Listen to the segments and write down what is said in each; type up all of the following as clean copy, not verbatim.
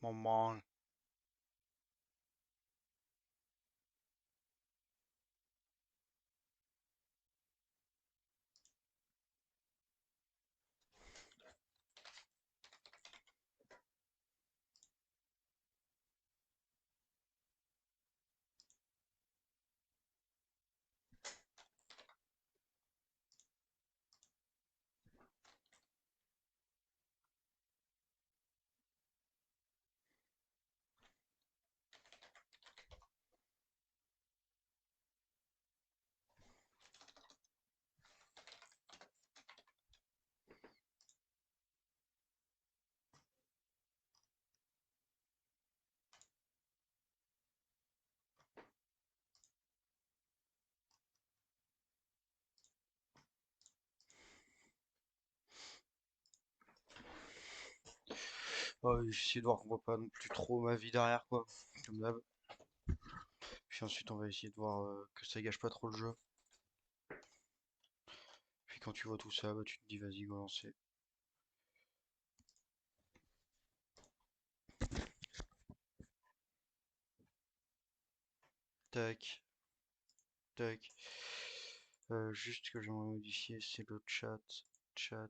Maman. J'essaie de voir qu'on voit pas non plus trop ma vie derrière, quoi. Comme d'hab. Puis ensuite, on va essayer de voir que ça gâche pas trop le jeu. Puis quand tu vois tout ça, bah, tu te dis, vas-y, go lancer. Tac, tac. Juste que je vais modifier, c'est le chat. Chat.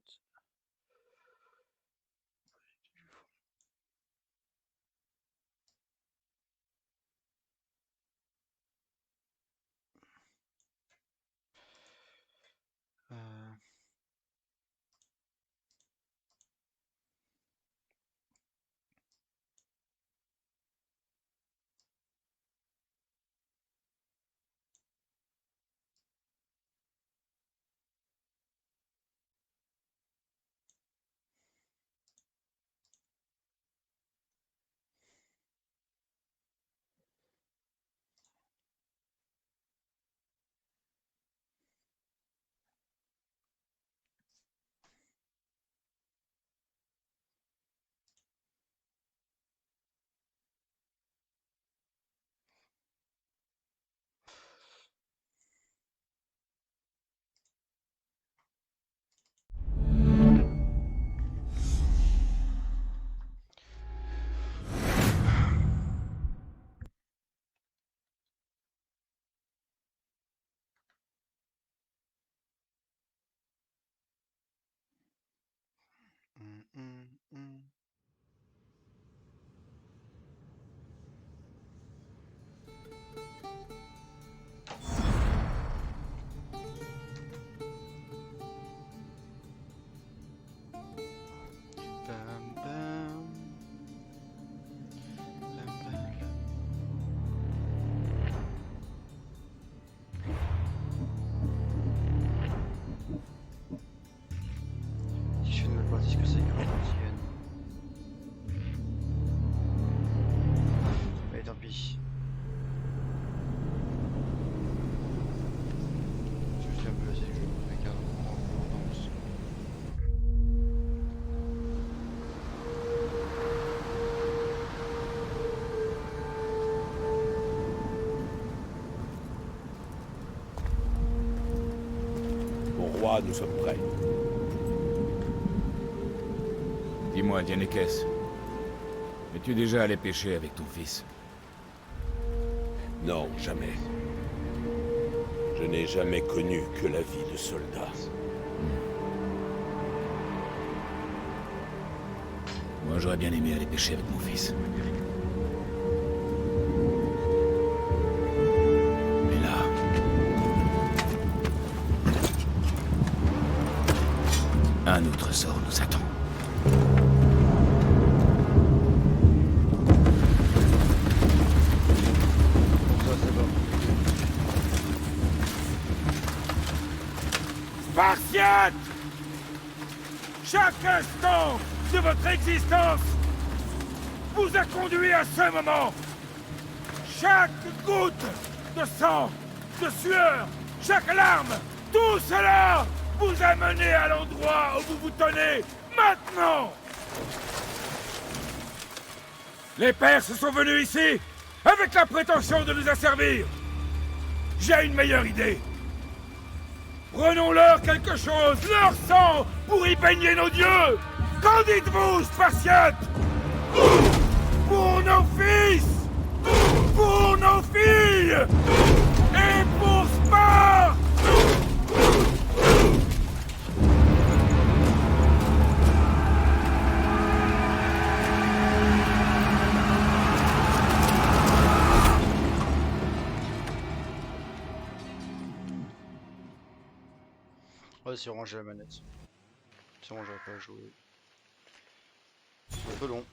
Euh, hum, hum, hum. Bam, bam. Bam, bam. Si je fais une nouvelle partie, est-ce que c'est écrit quotidienne? Allez, tant pis. Je suis un peu lassé du jeu, avec un danse. Mon roi, nous sommes prêts. Dis-moi, Dianekes, es-tu déjà allé pêcher avec ton fils? Non, jamais. Je n'ai jamais connu que la vie de soldat. Moi, j'aurais bien aimé aller pêcher avec mon fils. Mais là... un autre sort nous attend. Bon, ça, c'est bon. Spartiates! Chaque instant de votre existence vous a conduit à ce moment. Chaque goutte de sang, de sueur, chaque larme, tout cela vous a mené à l'endroit où vous vous tenez maintenant. Les Perses sont venus ici avec la prétention de nous asservir. J'ai une meilleure idée. Prenons-leur quelque chose, leur sang, pour y baigner nos dieux. Qu'en dites-vous, Spartiates? nos fils, pour nos filles, et pour Sparte. Ouais, c'est ranger la manette. Sinon, j'aurais pas joué. C'est un peu long.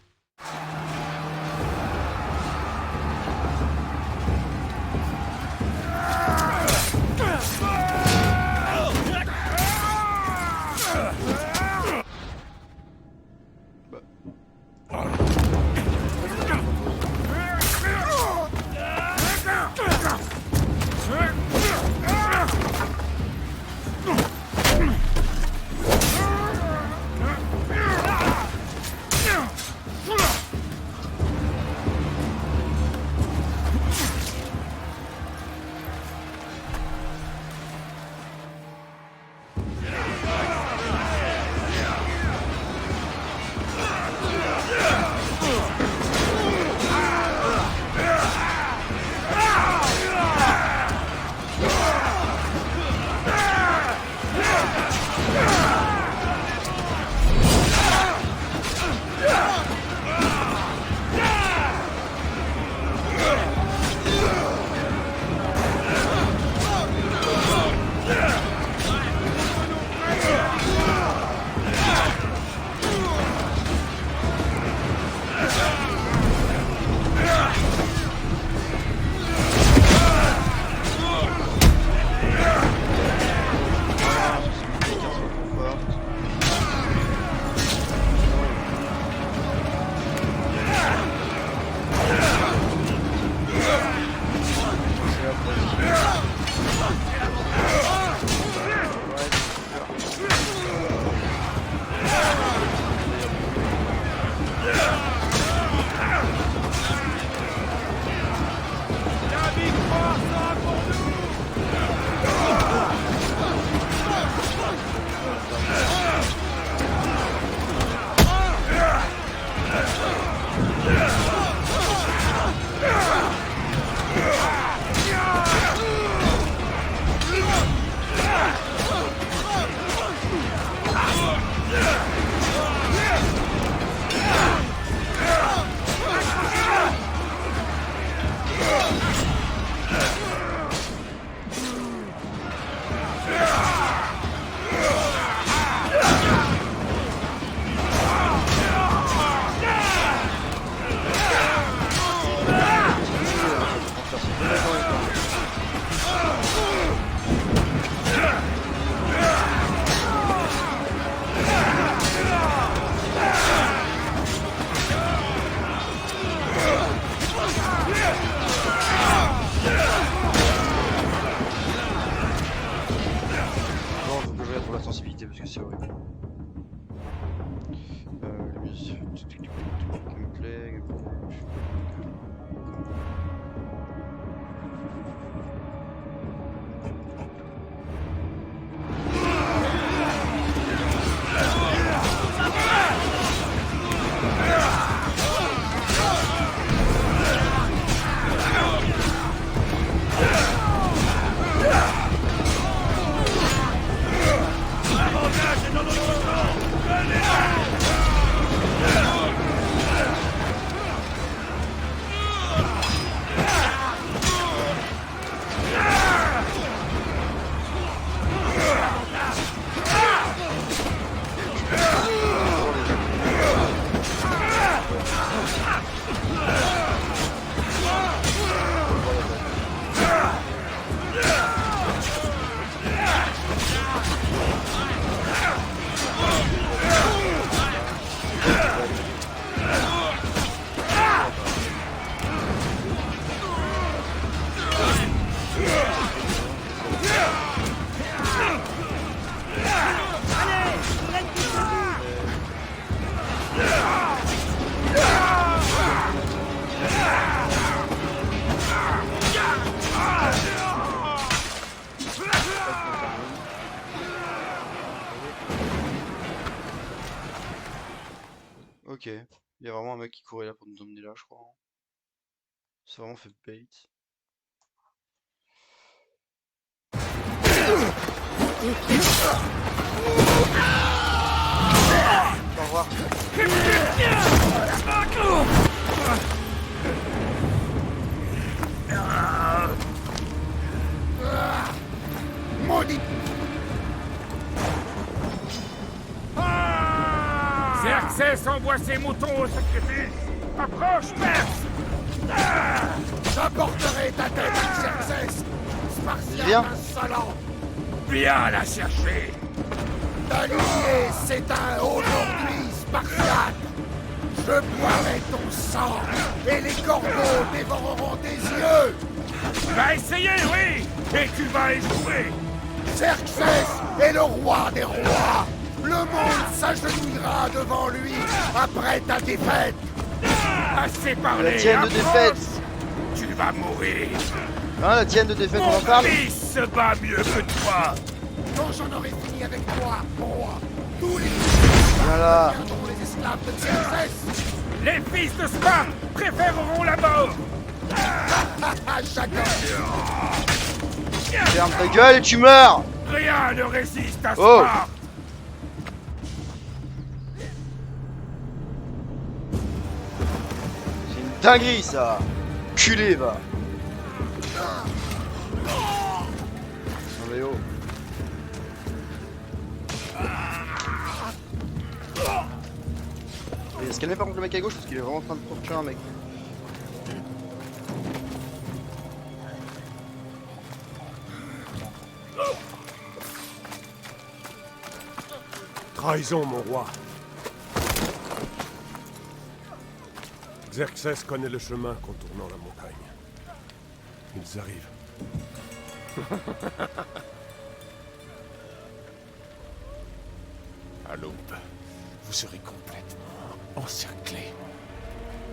Parce que c'est horrible. Les musiques, gameplay. Ok, il y a vraiment un mec qui courait là pour nous emmener là, je crois. C'est vraiment fait bait. Au revoir. Maudit. Xerxès envoie ses moutons au sacrifice. Approche, Perse. J'apporterai ta tête, Xerxès! Il vient. Spartiate insolent! Viens la chercher. Ta lignée s'éteint aujourd'hui, Spartiate! Je boirai ton sang, et les corbeaux dévoreront tes yeux! Va essayer, oui. Et tu vas échouer. Xerxès est le roi des rois! Le monde s'agenouillera devant lui après ta défaite! Assez parlé. La tienne de approche. défaite. Tu vas mourir. Hein, la tienne de défaite, on Mon en parle? fils se bat mieux que toi. Quand j'en aurai fini avec toi, roi, tous les Voilà. deviendront les esclaves de Xerxès! Les fils de Sparte préféreront la mort. Chacun! Ferme ta gueule et tu meurs. Rien ne résiste à Oh. Sparte. C'est une dinguerie ça. Culé va. Non mais oh. Il va se calmer par contre le mec à gauche parce qu'il est vraiment en train de torturer un mec. Trahison, mon roi. Xerxès connaît le chemin contournant la montagne. Ils arrivent. À l'aube, vous serez complètement encerclés.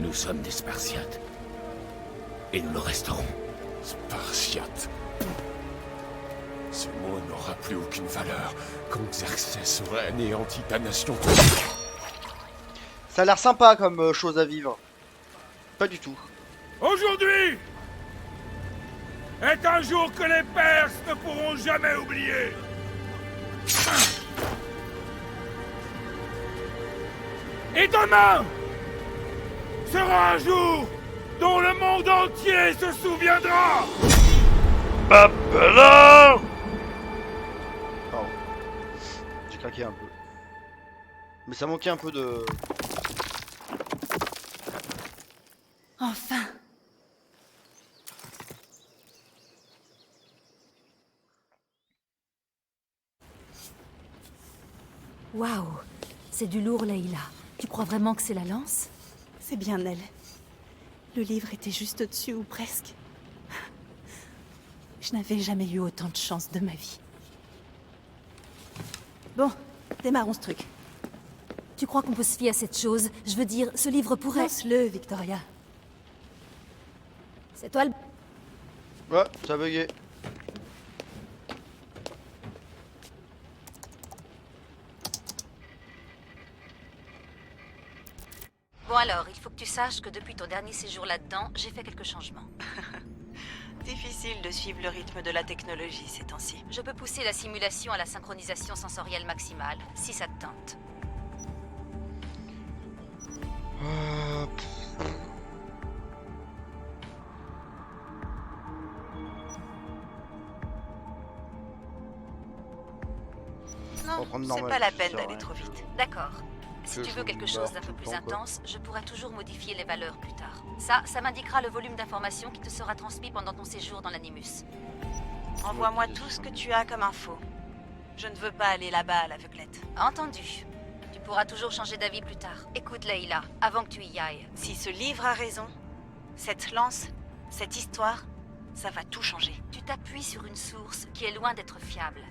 Nous sommes des Spartiates. Et nous le resterons. Spartiate. Ce mot n'aura plus aucune valeur quand Xerxès aura anéanti ta nation. Ça a l'air sympa comme chose à vivre. Pas du tout. Aujourd'hui est un jour que les Perses ne pourront jamais oublier. Et demain sera un jour dont le monde entier se souviendra. Pardon. J'ai craqué un peu. Mais ça manquait un peu de... Enfin! Waouh! C'est du lourd, Leïla. Tu crois vraiment que c'est la lance? C'est bien elle. Le livre était juste au-dessus, ou presque. Je n'avais jamais eu autant de chance de ma vie. Bon, démarrons ce truc. Tu crois qu'on peut se fier à cette chose? Je veux dire, ce livre pourrait... Lance-le, Victoria. C'est toi le... Ouais, ça a bugué. Bon alors, il faut que tu saches que depuis ton dernier séjour là-dedans, j'ai fait quelques changements. Difficile de suivre le rythme de la technologie ces temps-ci. Je peux pousser la simulation à la synchronisation sensorielle maximale, si ça te tente. Non, reprendre c'est normal, pas la ça peine sert à d'aller rien. trop vite. D'accord. Si Que tu je veux quelque me chose barre d'un peu tout le plus temps, quoi. intense, je pourrai toujours modifier les valeurs plus tard. Ça m'indiquera le volume d'informations qui te sera transmis pendant ton séjour dans l'animus. Envoie-moi tout ce que tu as comme info. Je ne veux pas aller là-bas à l'aveuglette. Entendu. Tu pourras toujours changer d'avis plus tard. Écoute, Leïla, avant que tu y ailles. Si ce livre a raison, cette lance, cette histoire, ça va tout changer. Tu t'appuies sur une source qui est loin d'être fiable.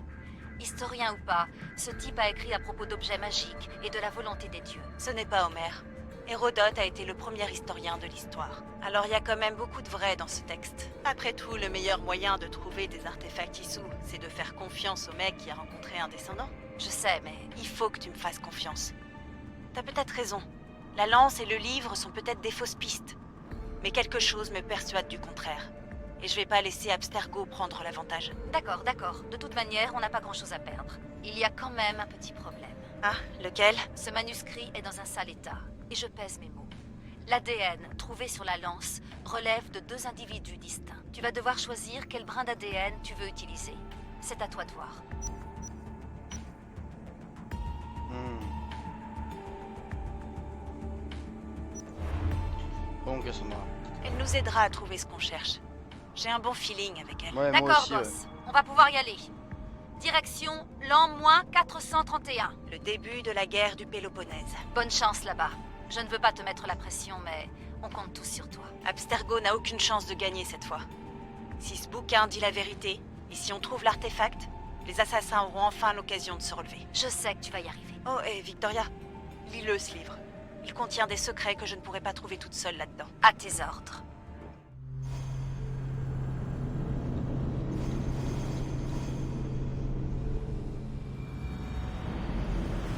Historien ou pas, ce type a écrit à propos d'objets magiques et de la volonté des dieux. Ce n'est pas Homère. Hérodote a été le premier historien de l'histoire. Alors il y a quand même beaucoup de vrai dans ce texte. Après tout, le meilleur moyen de trouver des artefacts Issou, c'est de faire confiance au mec qui a rencontré un descendant. Je sais, mais... Il faut que tu me fasses confiance. T'as peut-être raison. La lance et le livre sont peut-être des fausses pistes. Mais quelque chose me persuade du contraire. Et je vais pas laisser Abstergo prendre l'avantage. D'accord, d'accord. De toute manière, on n'a pas grand-chose à perdre. Il y a quand même un petit problème. Ah, lequel? Ce manuscrit est dans un sale état, et je pèse mes mots. L'ADN trouvé sur la lance relève de 2 individus distincts. Tu vas devoir choisir quel brin d'ADN tu veux utiliser. C'est à toi de voir. Bon, Cassandra. Elle nous aidera à trouver ce qu'on cherche. J'ai un bon feeling avec elle. Ouais, moi D'accord, aussi, boss. On va pouvoir y aller. Direction l'an -431. Le début de la guerre du Péloponnèse. Bonne chance là-bas. Je ne veux pas te mettre la pression, mais on compte tous sur toi. Abstergo n'a aucune chance de gagner cette fois. Si ce bouquin dit la vérité, et si on trouve l'artefact, les assassins auront enfin l'occasion de se relever. Je sais que tu vas y arriver. Oh, et Victoria, lis-le ce livre. Il contient des secrets que je ne pourrais pas trouver toute seule là-dedans. À tes ordres.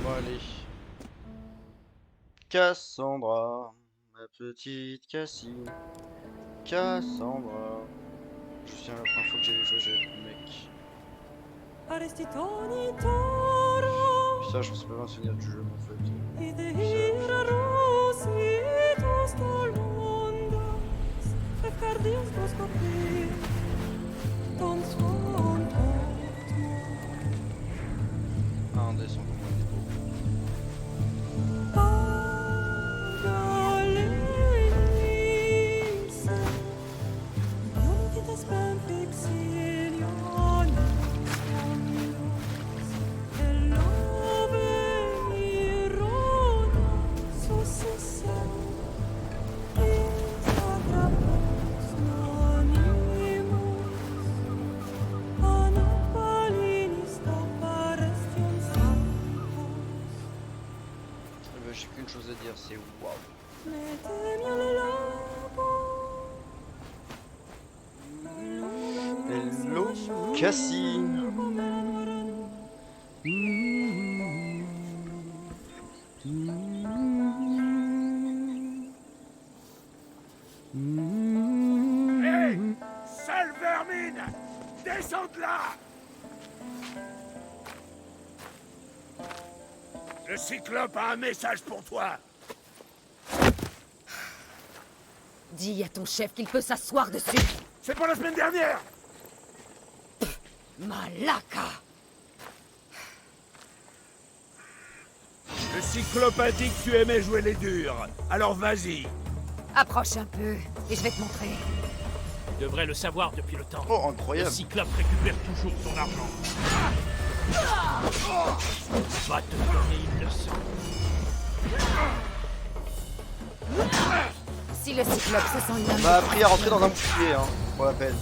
Bon, allez. Cassandra, ma petite Cassie. Cassandra. Je me souviens la première fois que j'avais joué avec le mec. Ça, je pense pas me souvenir du jeu, mais en fait. Un des 100 j'ai qu'une chose à dire, c'est waouh. Hello, Cassie. Hé, sale vermine! Descends de là! Le Cyclope a un message pour toi. Dis à ton chef qu'il peut s'asseoir dessus. C'est pour la semaine dernière. Malaka! Le Cyclope a dit que tu aimais jouer les durs. Alors vas-y. Approche un peu, et je vais te montrer. Tu devrais le savoir depuis le temps. Oh, Le incroyable. Cyclope récupère toujours son argent. Va te donner une leçon. Si le Cyclope se sent On m'a appris à rentrer dans un bouclier, hein, pour la peine.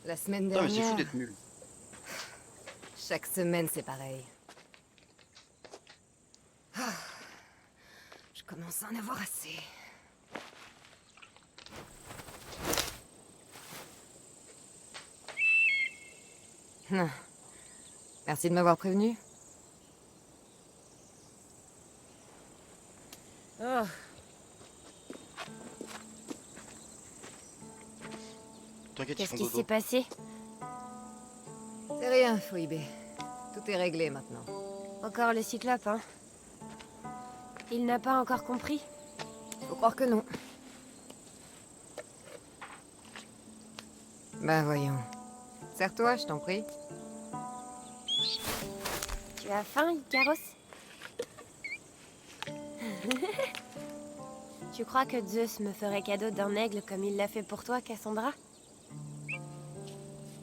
La semaine Non, mais c'est fou dernière, d'être nul. chaque semaine c'est pareil. Je commence à en avoir assez. Merci de m'avoir prévenu. Oh. T'inquiète, ils Qu'est-ce font qui dodo. s'est passé? C'est rien, Phoebe. Tout est réglé maintenant. Encore le Cyclope, hein? Il n'a pas encore compris? Faut croire que non. Bah voyons. Serre-toi, je t'en prie. Tu as faim, Icaros? Tu crois que Zeus me ferait cadeau d'un aigle comme il l'a fait pour toi, Cassandra?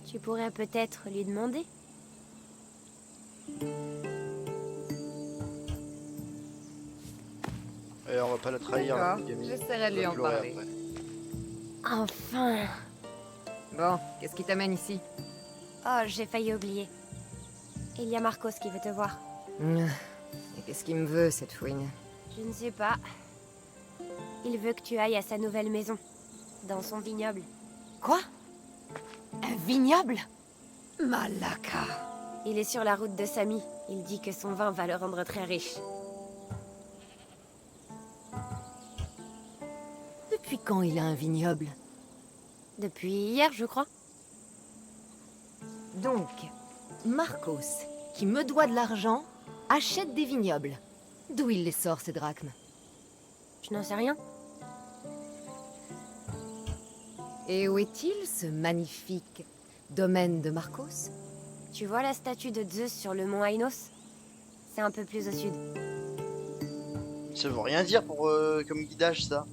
Tu pourrais peut-être lui demander? Et on va pas la trahir, D'accord, la gamine. j'essaierai de lui On en va pleurer parler. après. Enfin! Bon, qu'est-ce qui t'amène ici? Oh, j'ai failli oublier. Il y a Marcos qui veut te voir. Et qu'est-ce qu'il me veut, cette fouine? Je ne sais pas. Il veut que tu ailles à sa nouvelle maison. Dans son vignoble. Quoi? Un vignoble? Malaka! Il est sur la route de Samy. Il dit que son vin va le rendre très riche. Depuis quand il a un vignoble? Depuis hier, je crois. Donc, Marcos, qui me doit de l'argent, achète des vignobles. D'où il les sort, ces drachmes? Je n'en sais rien. Et où est-il, ce magnifique domaine de Marcos? Tu vois la statue de Zeus sur le mont Ainos? C'est un peu plus au sud. Ça veut rien dire pour comme guidage ça.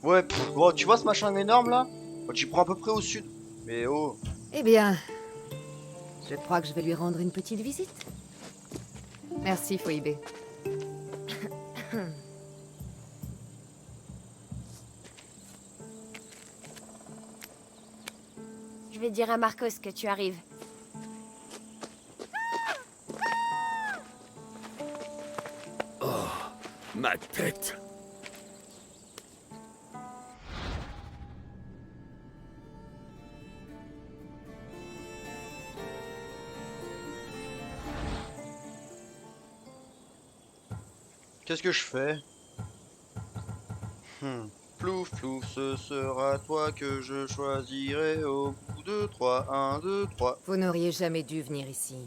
Ouais, bon, tu vois ce machin énorme là? Bon, tu prends à peu près au sud. Mais oh. Eh bien, je crois que je vais lui rendre une petite visite. Merci, Phoebe. Je vais dire à Marcos que tu arrives. Ma tête. Qu'est-ce que je fais? Plouf, plouf, ce sera toi que je choisirai au bout de 3. 1, 2, 3. Vous n'auriez jamais dû venir ici.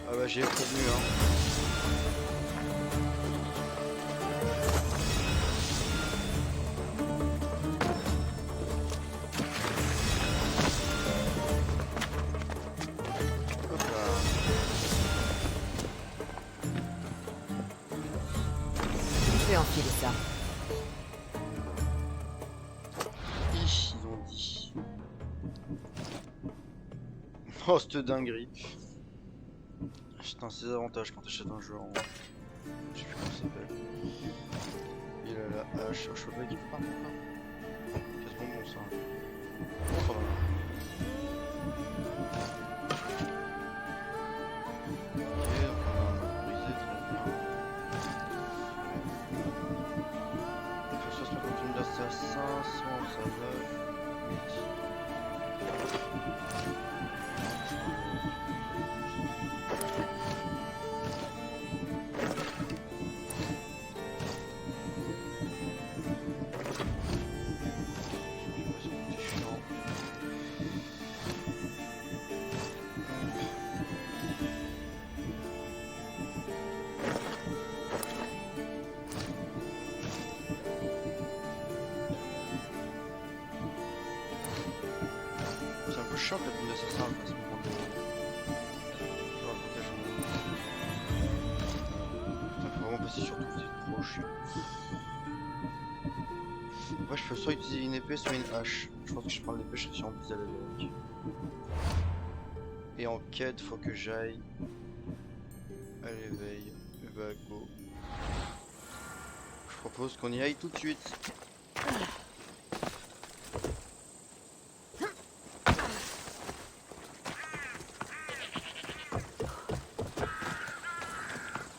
Ah bah j'ai prévenu hein. Hop là. Je vais enfiler ça. Ils ont dit. Oh cette dinguerie. Putain, c'est avantages quand t'achètes un jeu en... Je sais plus comment ça s'appelle. Il a la hache, je sais pas qui part. Qu'est-ce qu'on bon ça? Oh, ça va. Ok, donc on a brisé, très bien. On fait 60 continues d'assassin, 100 ça va. C'est un peu chiant le film d'assassin à ce moment de... Genre le protège putain, faut vraiment passer sur tout, c'est trop chiant. Après je peux soit utiliser une épée, soit une hache. Je pense que je prends l'épée, je serai sûrement plus à l'aise avec. Et en quête, faut que j'aille à l'éveil. Bah go. Je propose qu'on y aille tout de suite.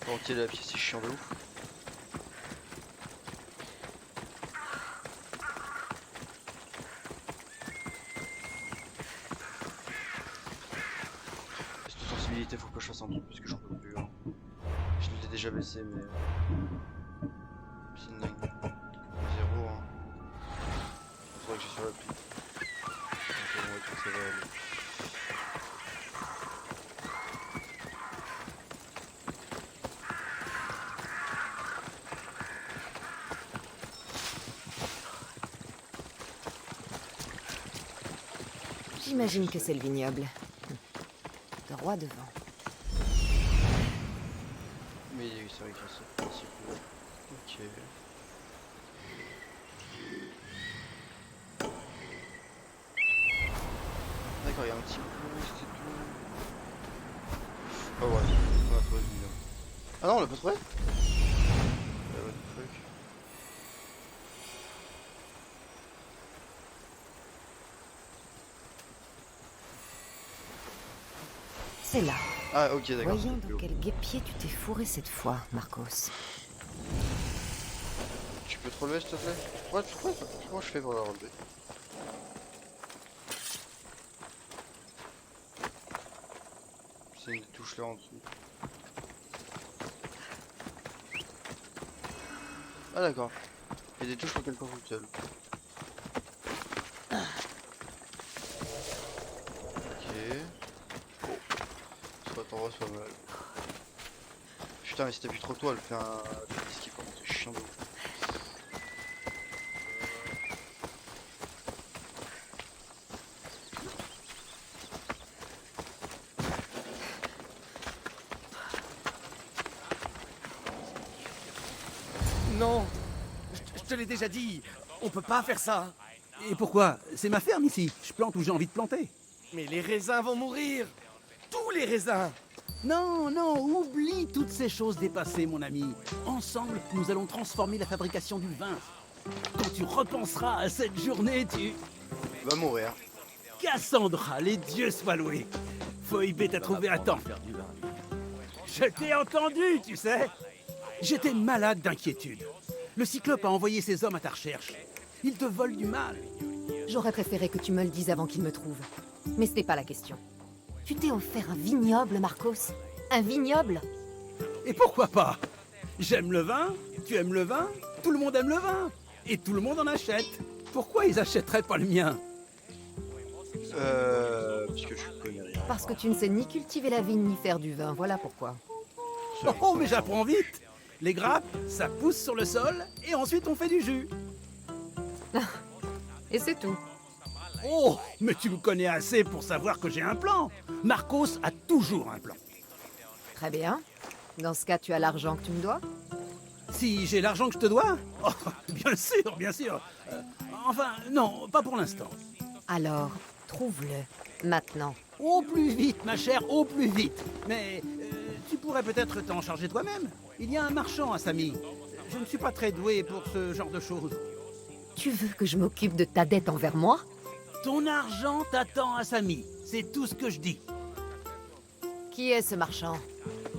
Porter la pièce, c'est chiant de ouf. Cette sensibilité, faut que je fasse un truc parce que j'en peux plus. Hein. Je l'ai déjà baissé, mais. C'est une dingue. 0, hein. Faudrait que j'ai sur la pile. Ok, bon, ok, ça va aller. J'imagine que c'est le vignoble. Droit devant. Mais c'est vrai que c'est principe. Ok. D'accord, il y a un petit peu, c'est tout. Oh ouais, on a trouvé le vignoble. Ah non, on l'a pas trouvé? What the fuck. C'est là. Ah ok d'accord. Voyons dans quel guêpier tu t'es fourré cette fois, Marcos. Tu peux te relever s'il te plaît? Ouais, comment je fais pour la relever? C'est une touche là en dessous. Ah d'accord. Il y a des touches pour quelqu'un tout seul. Ok. Soit en vrai, soit mal. Putain, mais si t'appuies trop tôt, elle fait un skip, c'est chiant de ouf. Non, je te l'ai déjà dit, on peut pas faire ça. Et pourquoi? C'est ma ferme ici, je plante où j'ai envie de planter. Mais les raisins vont mourir. Tous les raisins. Non, non, oublie toutes ces choses dépassées, mon ami. Ensemble, nous allons transformer la fabrication du vin. Quand tu repenseras à cette journée, tu... Va mourir. Cassandra, les dieux soient loués. Phoebe t'a trouvé à temps. Je t'ai entendu, tu sais. J'étais malade d'inquiétude. Le Cyclope a envoyé ses hommes à ta recherche. Ils te volent du mal. J'aurais préféré que tu me le dises avant qu'il me trouve. Mais ce n'est pas la question. Tu t'es offert un vignoble, Marcos? Un vignoble? Et pourquoi pas? J'aime le vin, tu aimes le vin, tout le monde aime le vin. Et tout le monde en achète. Pourquoi ils achèteraient pas le mien? Parce que je connais rien. Parce que tu ne sais ni cultiver la vigne ni faire du vin, voilà pourquoi. Oh, mais j'apprends vite. Les grappes, ça pousse sur le sol, et ensuite on fait du jus. Et c'est tout. Oh, mais tu me connais assez pour savoir que j'ai un plan. Marcos a toujours un plan. Très bien. Dans ce cas, tu as l'argent que tu me dois? Si j'ai l'argent que je te dois? Oh, bien sûr, bien sûr. Enfin, non, pas pour l'instant. Alors, trouve-le, maintenant. Au plus vite, ma chère, au plus vite. Mais tu pourrais peut-être t'en charger toi-même. Il y a un marchand à Samy. Je ne suis pas très doué pour ce genre de choses. Tu veux que je m'occupe de ta dette envers moi? Ton argent t'attend à Samy. C'est tout ce que je dis. Qui est ce marchand?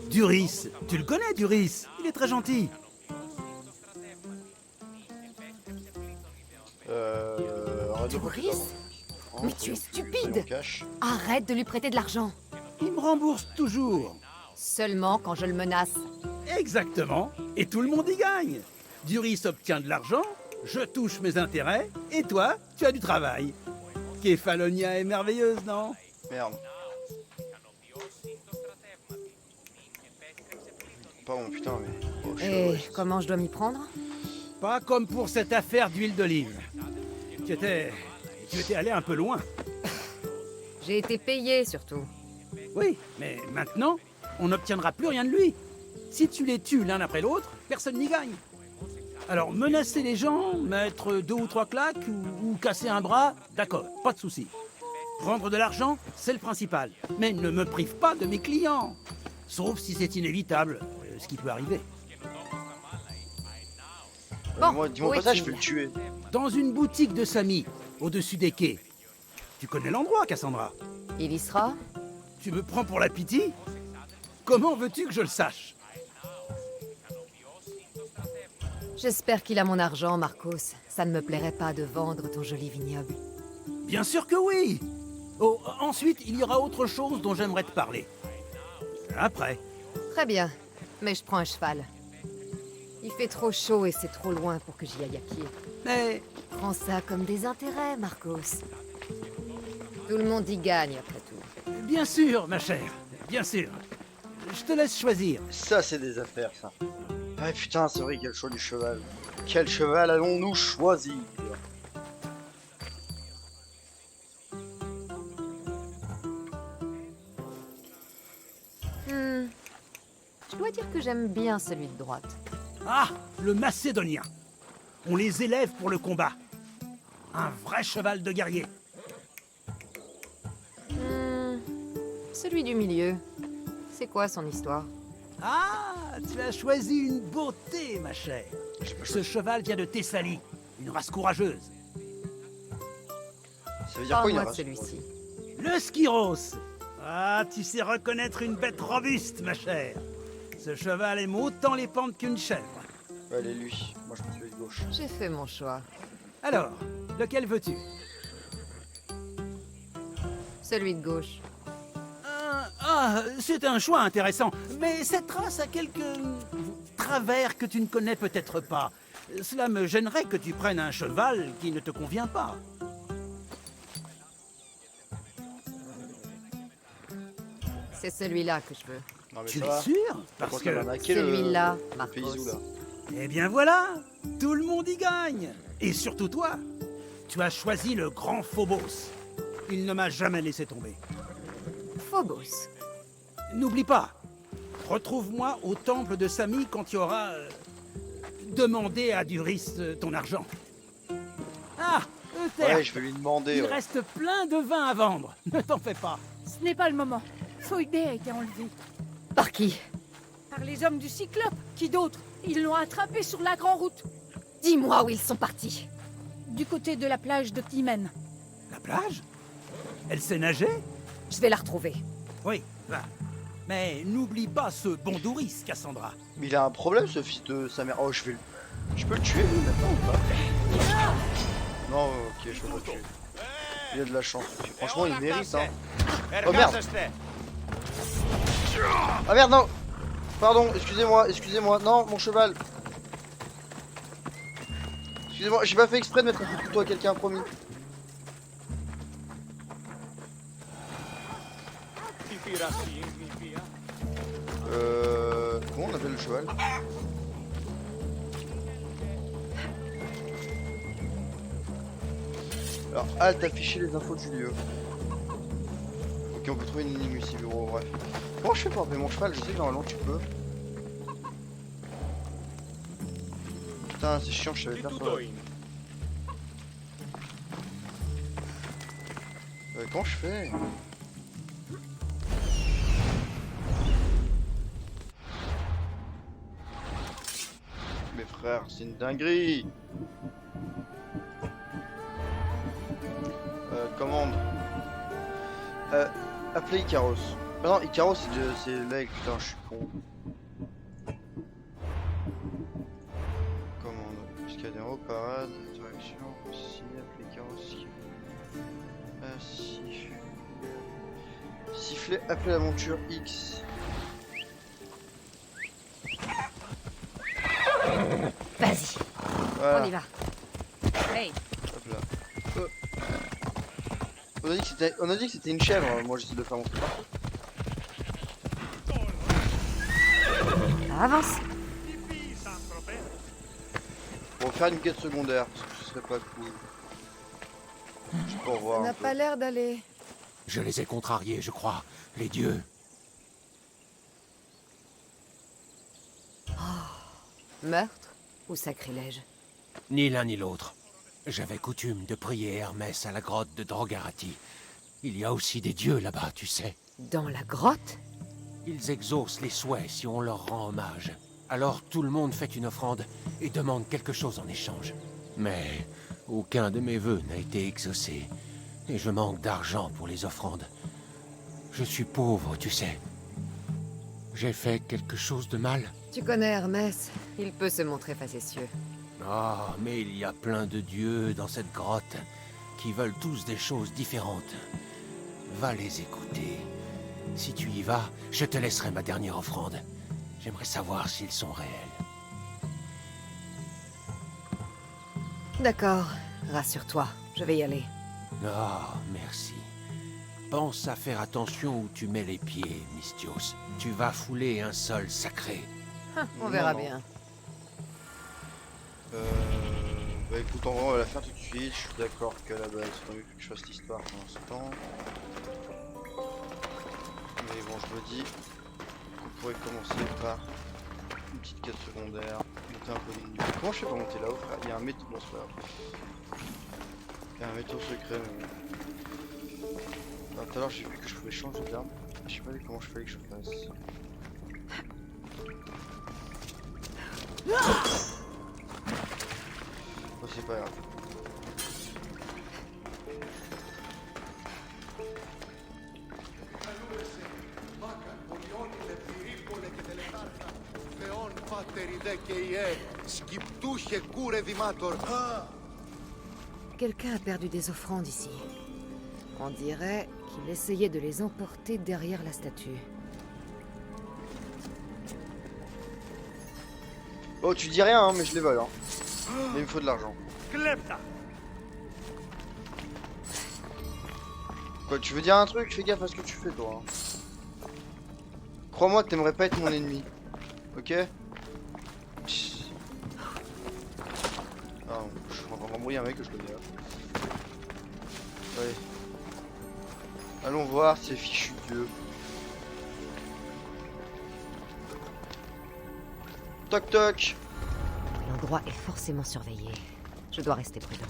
Duris. Tu le connais, Duris? Il est très gentil. Arrête de prêter Duris? d'argent. Mais tu es stupide! Cash. Arrête de lui prêter de l'argent. Il me rembourse toujours. Seulement quand je le menace. Exactement. Et tout le monde y gagne. Duris obtient de l'argent, je touche mes intérêts, et toi, tu as du travail. Kefalonia est merveilleuse, non? Merde. Pardon, putain, mais... Oh, je suis Et heureux. comment je dois m'y prendre? Pas comme pour cette affaire d'huile d'olive. Tu étais allé un peu loin. J'ai été payé, surtout. Oui, mais maintenant, on n'obtiendra plus rien de lui. Si tu les tues l'un après l'autre, personne n'y gagne. Alors, menacer les gens, mettre 2 ou 3 claques ou casser un bras, d'accord, pas de souci. Prendre de l'argent, c'est le principal. Mais ne me prive pas de mes clients. Sauf si c'est inévitable, ce qui peut arriver. Bon, Dis-moi où pas ça, je est-il? peux le tuer. Dans une boutique de Samy, au-dessus des quais. Tu connais l'endroit, Cassandra? Il y sera? Tu me prends pour la pitié? Comment veux-tu que je le sache? J'espère qu'il a mon argent, Marcos. Ça ne me plairait pas de vendre ton joli vignoble. Bien sûr que oui. Oh, ensuite, il y aura autre chose dont j'aimerais te parler. Après. Très bien, mais je prends un cheval. Il fait trop chaud et c'est trop loin pour que j'y aille à pied. Mais Prends ça comme des intérêts, Marcos. Tout le monde y gagne, après tout. bien sûr, ma chère, bien sûr. Je te laisse choisir. Ça, c'est des affaires, ça. Ah putain, c'est vrai qu'il y a le choix du cheval. Quel cheval allons-nous choisir? Je dois dire que j'aime bien celui de droite. Ah, le Macédonien. On les élève pour le combat. Un vrai cheval de guerrier. Celui du milieu. C'est quoi son histoire? Ah, tu as choisi une beauté, ma chère. Ce cheval vient de Thessalie, une race courageuse. Ça veut dire quoi, il y a Parle-moi de race? celui-ci. Le Skyros. Ah, tu sais reconnaître une bête robuste, ma chère. Ce cheval aime autant les pentes qu'une chèvre. Allez, lui. Moi, je prends celui de gauche. J'ai fait mon choix. Alors, lequel veux-tu? Celui de gauche. C'est un choix intéressant. Mais cette race a quelques travers que tu ne connais peut-être pas. Cela me gênerait que tu prennes un cheval qui ne te convient pas. C'est celui-là que je veux. Non, mais Tu ça es va. sûr? Parce que... Celui-là, le Marcos. paysou, là. Eh bien voilà, tout le monde y gagne. Et surtout toi, tu as choisi le grand Phobos. Il ne m'a jamais laissé tomber. Phobos. N'oublie pas, retrouve-moi au temple de Sami quand tu auras demandé à Duris ton argent. Ah, Uther, Ouais, je vais lui demander. il ouais. reste plein de vin à vendre. Ne t'en fais pas. Ce n'est pas le moment. Phoidé a été enlevé. Par qui? Par les hommes du Cyclope. Qui d'autre? Ils l'ont attrapé sur la grande route. Dis-moi où ils sont partis. Du côté de la plage de Timen. La plage? Elle sait nager? Je vais la retrouver. Oui, va. Mais n'oublie pas ce bon Duris, Cassandra. Mais il a un problème, ce fils de sa mère. Oh, je vais le... Je peux le tuer, lui, maintenant, ou pas? Non, ok, je peux pas le tuer. Il a de la chance. Franchement, il mérite, hein. Oh, merde. Ah, merde, non. Pardon, excusez-moi. Non, mon cheval. Excusez-moi, j'ai pas fait exprès de mettre un coup de couteau à quelqu'un, promis. Comment on appelle le cheval? Alors, halte, afficher les infos du lieu. Ok, on peut trouver une énigme ici, bureau, bref. Comment je fais pour appeler mon cheval? Je sais que normalement tu peux. Putain, c'est chiant, je savais faire ça. Comment je fais? Mes frères, c'est une dinguerie. Commande. Appelez Icaros. Ah non, Icaros c'est l'aigle, putain, je suis con. Commande. Piscadero, parade, direction, ici, appelez Icaros. Siffler, appeler la monture X. Vas-y. Voilà. On y va. Hey. Hop là. On a dit que c'était une chèvre, moi j'essaie de faire mon truc. Avance. Pour faire une quête secondaire, parce que ce serait pas cool. Juste pour voir. Ça n'a un peu. pas l'air d'aller. Je les ai contrariés, je crois. Les dieux. Meurtre ou sacrilège? Ni l'un ni l'autre. J'avais coutume de prier Hermès à la grotte de Drogarati. Il y a aussi des dieux là-bas, tu sais. Dans la grotte? Ils exaucent les souhaits si on leur rend hommage. Alors tout le monde fait une offrande et demande quelque chose en échange. Mais aucun de mes vœux n'a été exaucé. Et je manque d'argent pour les offrandes. Je suis pauvre, tu sais. J'ai fait quelque chose de mal? Tu connais Hermès, il peut se montrer facétieux. Ah, mais il y a plein de dieux dans cette grotte qui veulent tous des choses différentes. Va les écouter. Si tu y vas, je te laisserai ma dernière offrande. J'aimerais savoir s'ils sont réels. D'accord, rassure-toi, je vais y aller. Ah, merci. Pense à faire attention où tu mets les pieds, Mystios. Tu vas fouler un sol sacré. On verra Non. bien. Bah écoute, en vrai on va la faire tout de suite. Je suis d'accord qu'à la base il faut mieux que je fasse l'histoire pour l'instant. Mais bon, je me dis qu'on pourrait commencer par une petite quête secondaire, monter un peu de niveau. Comment je fais pour monter là-haut, frère? Il y a un métaux, bon, c'est pas grave. Il y a un métaux secret, mais bon. Ah, tout à l'heure j'ai vu que je pouvais changer d'arme. Je sais pas comment je fallait que je fasse. Bon, c'est pas grave. Quelqu'un a perdu des offrandes ici. On dirait qu'il essayait de les emporter derrière la statue. Oh, tu dis rien, hein, mais je les vole. Hein. Mais il me faut de l'argent. Quoi, tu veux dire un truc? Fais gaffe à ce que tu fais, toi. Hein. Crois-moi que t'aimerais pas être mon ennemi. Ok? Ah, je suis en train d'embrouiller un mec que je connais là. Ouais. Allons voir ces fichus dieux. Toc toc. L'endroit est forcément surveillé. Je dois rester prudent.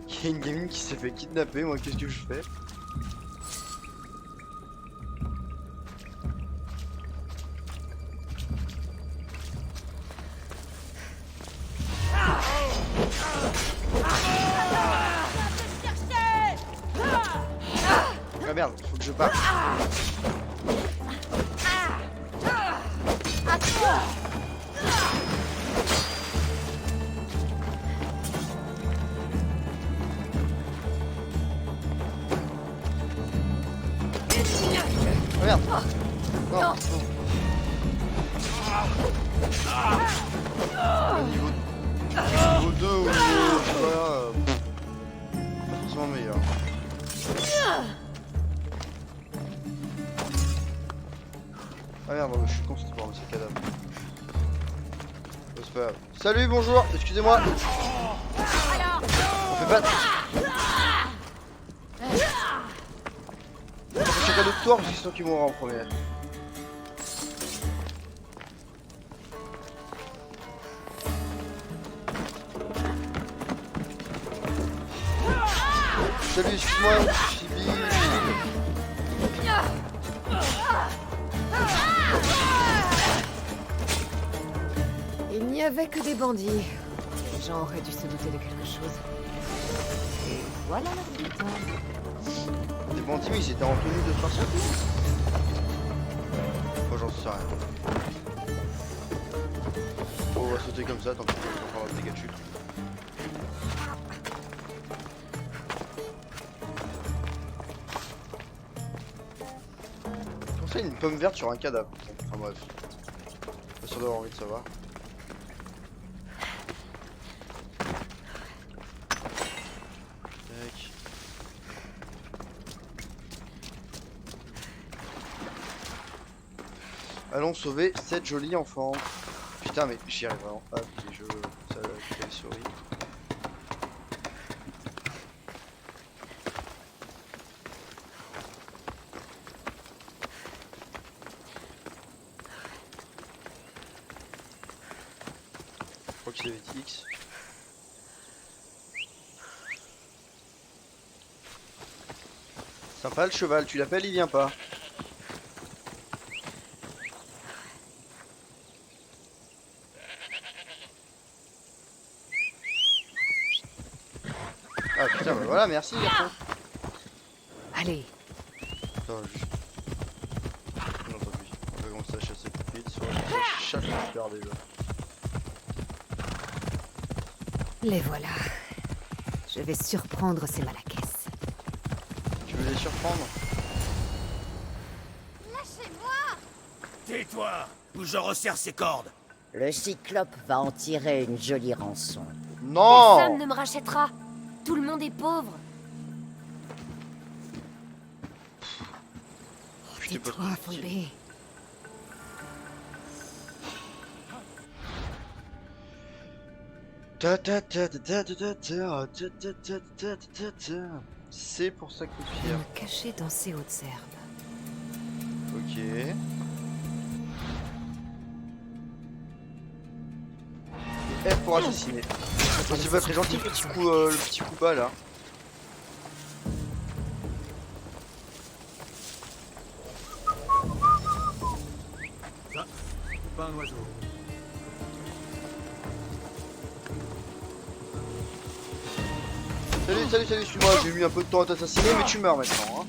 Il y a une gamine qui s'est fait kidnapper, moi qu'est-ce que je fais? Ah merde, faut que je parte. Merde. Non. Niveau 2 ou niveau, je sais pas, pas forcément meilleur. Ah merde, je suis con, c'était pour ramasser le cadavre. C'est pas grave. Salut, bonjour, excusez-moi. On fait pas... Chacun d'autre tour parce que c'est toi qui mourra en premier. Salut, excuse-moi, Chibi. Il n'y avait que des bandits. Les gens auraient dû se douter de quelque chose. Et voilà la résultat. Des bandits, mais ils étaient en tenue de spartiate. Moi j'en sais rien. Bon, on va sauter comme ça, tant pis, on va prendre un dégât de chute. Comment ça, une pomme verte sur un cadavre? Enfin bref. Pas sûr d'avoir envie de savoir. Tac. Allons sauver cette jolie enfant. Putain, mais j'y arrive vraiment pas avec les jeux. Ça, les souris. Je crois qu'il avait dit X. Sympa le cheval, tu l'appelles, il vient pas. Ah putain, bah voilà, merci garçon. Allez. Attends, juste. Non, tant pis. On va commencer à chasser tout de suite. Soit je chasse super déjà. Les voilà. Je vais surprendre ces malaquesses. Tu veux les surprendre? Lâchez-moi! Tais-toi, ou je resserre ses cordes. Le cyclope va en tirer une jolie rançon. Non! Personne ne me rachètera. Tout le monde est pauvre. Tais-toi, Phoebe. C'est pour ça que tu fier. Me cacher dans ces hautes herbes. Ok. F pour assassiner. C'est pas très gentil le petit coup bas là. Ça, c'est pas un oiseau. Salut, excuse-moi, j'ai mis un peu de temps à t'assassiner, mais tu meurs maintenant. Hein.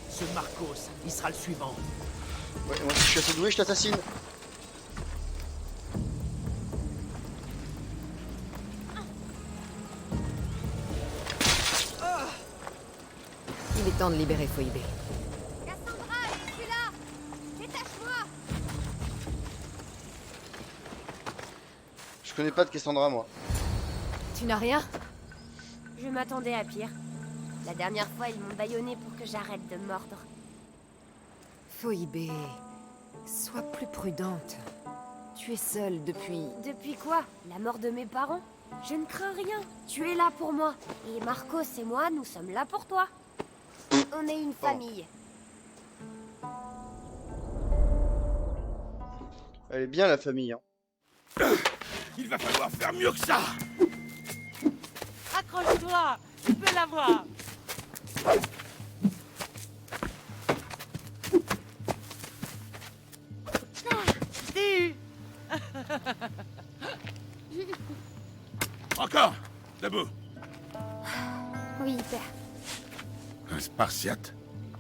Ce Marcos, il sera le suivant. Ouais, moi si je suis assez doué, je t'assassine. temps de libérer Phoebe. Cassandra, je suis là. Détache-moi. Je connais pas de Cassandra, moi. Tu n'as rien? Je m'attendais à pire. La dernière fois, ils m'ont bâillonné pour que j'arrête de mordre. Phoebe, sois plus prudente. Tu es seule depuis... Depuis quoi? La mort de mes parents? Je ne crains rien. Tu es là pour moi. Et Marcos et moi, nous sommes là pour toi. On est une famille. Elle est bien, la famille, hein. Il va falloir faire mieux que ça. Accroche-toi, tu peux l'avoir. Dis. Encore. Debout. Oui, père. Un Spartiate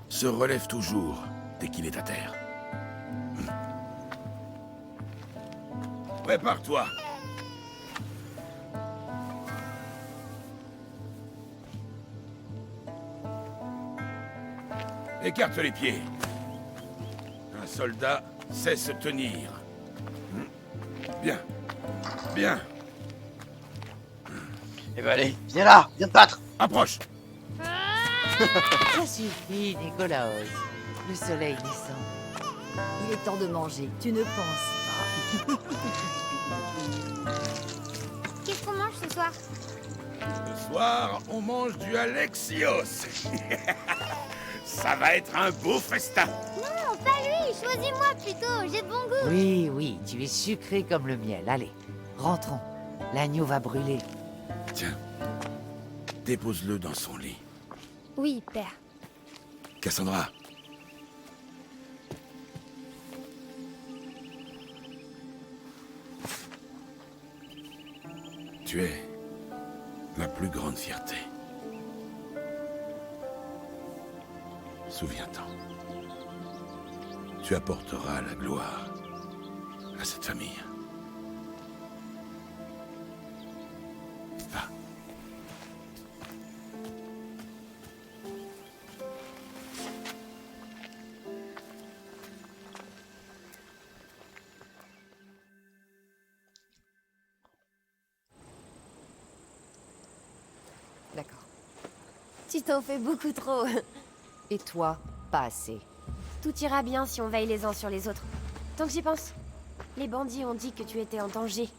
se relève toujours dès qu'il est à terre. Prépare-toi. Écarte les pieds. Un soldat sait se tenir. Bien. Bien. Eh ben allez, viens là, viens te battre. Approche. Ça suffit, Nicolaos. Le soleil descend. Il est temps de manger, tu ne penses pas. Qu'est-ce qu'on mange ce soir? Ce soir, on mange du Alexios. Ça va être un beau festin. Non, pas lui. Choisis-moi plutôt. J'ai de bon goût. Oui, oui, tu es sucré comme le miel. Allez, rentrons. L'agneau va brûler. Tiens, dépose-le dans son lit. Oui, père. Cassandra. Tu es ma plus grande fierté. Souviens-t'en. Tu apporteras la gloire à cette famille. Va. D'accord. Tu t'en fais beaucoup trop. Et toi, pas assez. Tout ira bien si on veille les uns sur les autres. Tant que j'y pense. Les bandits ont dit que tu étais en danger.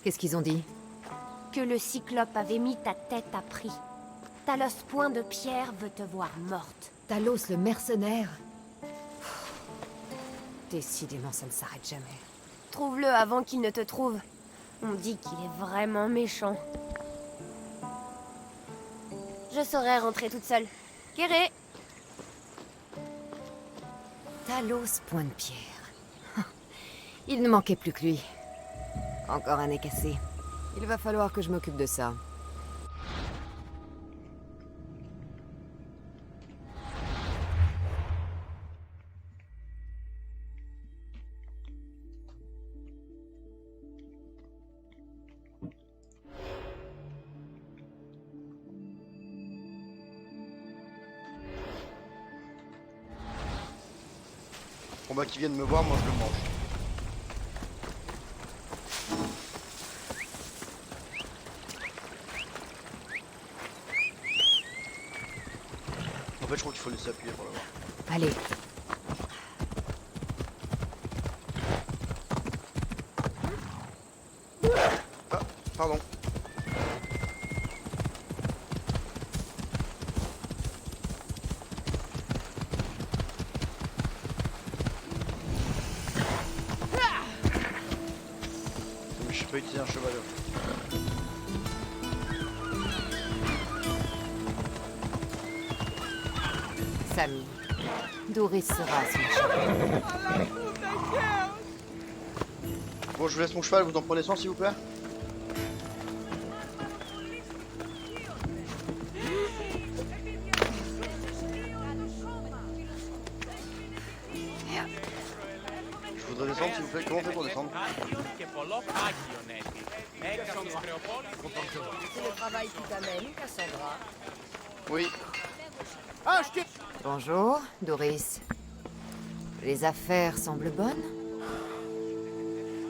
Qu'est-ce qu'ils ont dit? Que le Cyclope avait mis ta tête à prix. Talos Point de Pierre veut te voir morte. Talos, le mercenaire. Décidément, ça ne s'arrête jamais. Trouve-le avant qu'il ne te trouve. On dit qu'il est vraiment méchant. Je saurais rentrer toute seule. Kéré! Talos Point de Pierre. Il ne manquait plus que lui. Encore un nez cassé. Il va falloir que je m'occupe de ça. Bon bah qu'ils viennent me voir, moi je le mange. En fait je crois qu'il faut laisser appuyer pour l'avoir. Allez. Ah, pardon. Je peux utiliser un cheval. Samy, Doris sera son cheval. Bon, je vous laisse mon cheval, vous en prenez soin s'il vous plaît. Je voudrais descendre s'il vous plaît, comment on fait pour descendre? C'est le travail qui t'amène, Cassandra. Oui. Ah, je t'ai... Bonjour, Doris. Les affaires semblent bonnes?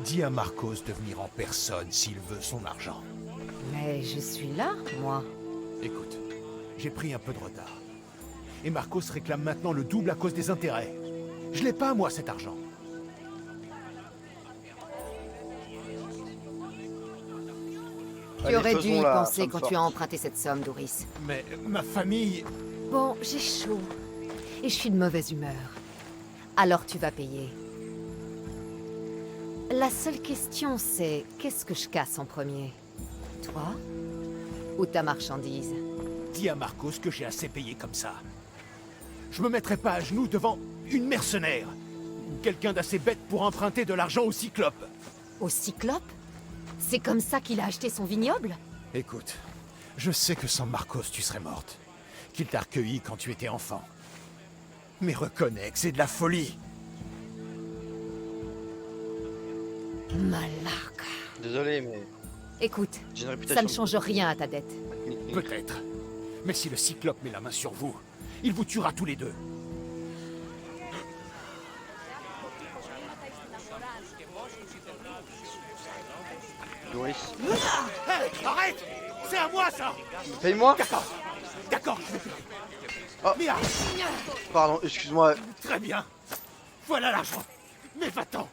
Dis à Marcos de venir en personne s'il veut son argent. Mais je suis là, moi. Écoute, j'ai pris un peu de retard. Et Marcos réclame maintenant le double à cause des intérêts. Je l'ai pas, moi, cet argent. Tu aurais dû y penser quand tu as emprunté cette somme, Doris. Mais ma famille... Bon, j'ai chaud. Et je suis de mauvaise humeur. Alors tu vas payer. La seule question, c'est qu'est-ce que je casse en premier? Toi? Ou ta marchandise? Dis à Marcos que j'ai assez payé comme ça. Je me mettrai pas à genoux devant une mercenaire. Ou quelqu'un d'assez bête pour emprunter de l'argent au Cyclope. Au Cyclope? C'est comme ça qu'il a acheté son vignoble? Écoute, je sais que sans Marcos tu serais morte. Qu'il t'a recueilli quand tu étais enfant. Mais reconnais que c'est de la folie. Malaka. Désolé, mais... Écoute, j'ai une réputation ça ne change rien à ta dette. Peut-être. Mais si le Cyclope met la main sur vous, il vous tuera tous les deux. Doris. Hey, arrête! C'est à moi, ça! Paye-moi. D'accord. D'accord, je vais payer. Oh. Mia! Pardon, excuse-moi. Très bien. Voilà l'argent. Mais va-t'en.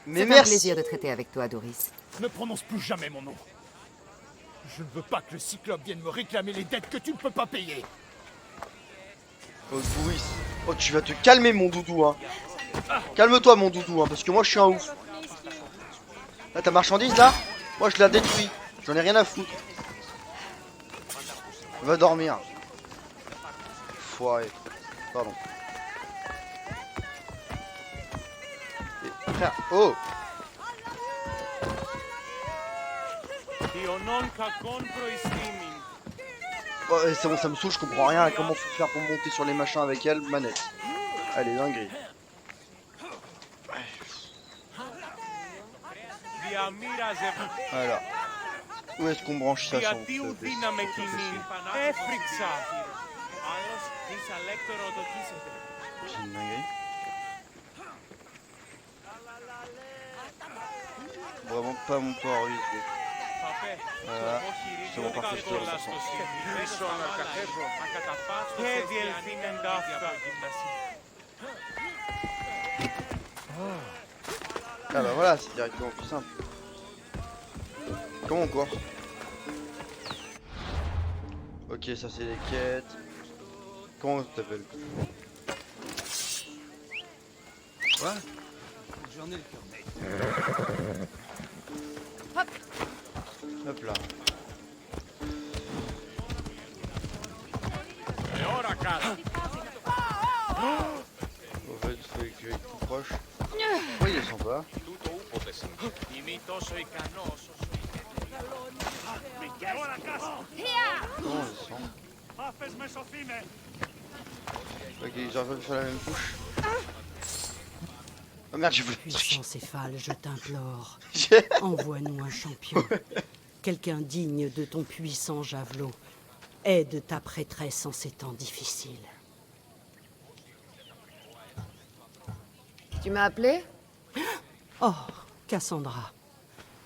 Mais C'est un merci. plaisir de traiter avec toi, Doris. Ne prononce plus jamais mon nom. Je ne veux pas que le Cyclope vienne me réclamer les dettes que tu ne peux pas payer. Oh, Doris. Oh, tu vas te calmer, mon doudou, hein. Calme-toi, mon doudou, hein, parce que moi, je suis un ouf. Là, ta marchandise, là, moi, je la détruis. J'en ai rien à foutre. Va dormir. Foiré. Pardon. Et, frère, oh! Oh, c'est bon, ça me saoule, je comprends rien à comment faut faire pour monter sur les machins avec elle, manette. Allez, dinguerie. Voilà. Où est-ce qu'on branche ça sans Γιατί ουδύναμε κοινή, έφρυξα. Άλλος εις αλέκτο ρωτοκίσετε. C'est une dinguerie. Vraiment pas mon port, lui. Voilà. C'est bon, parfait, je te le ressens. Και διελθύνεντα αυτά. Ah bah voilà, c'est directement plus simple. Comment on court? Ok, ça c'est les quêtes. Comment tu t'appelles? Quoi? J'en ai le cœur net. Hop là. Au fait, il faut écrire tout proche. Oui, il est sympa. Non, il descend. Ok, ils auraient fait la même couche. Oh merde, j'ai voulu. Puissant Céphale, je t'implore. Envoie-nous un champion. Quelqu'un digne de ton puissant javelot. Aide ta prêtresse en ces temps difficiles. Tu m'as appelé? Oh, Cassandra,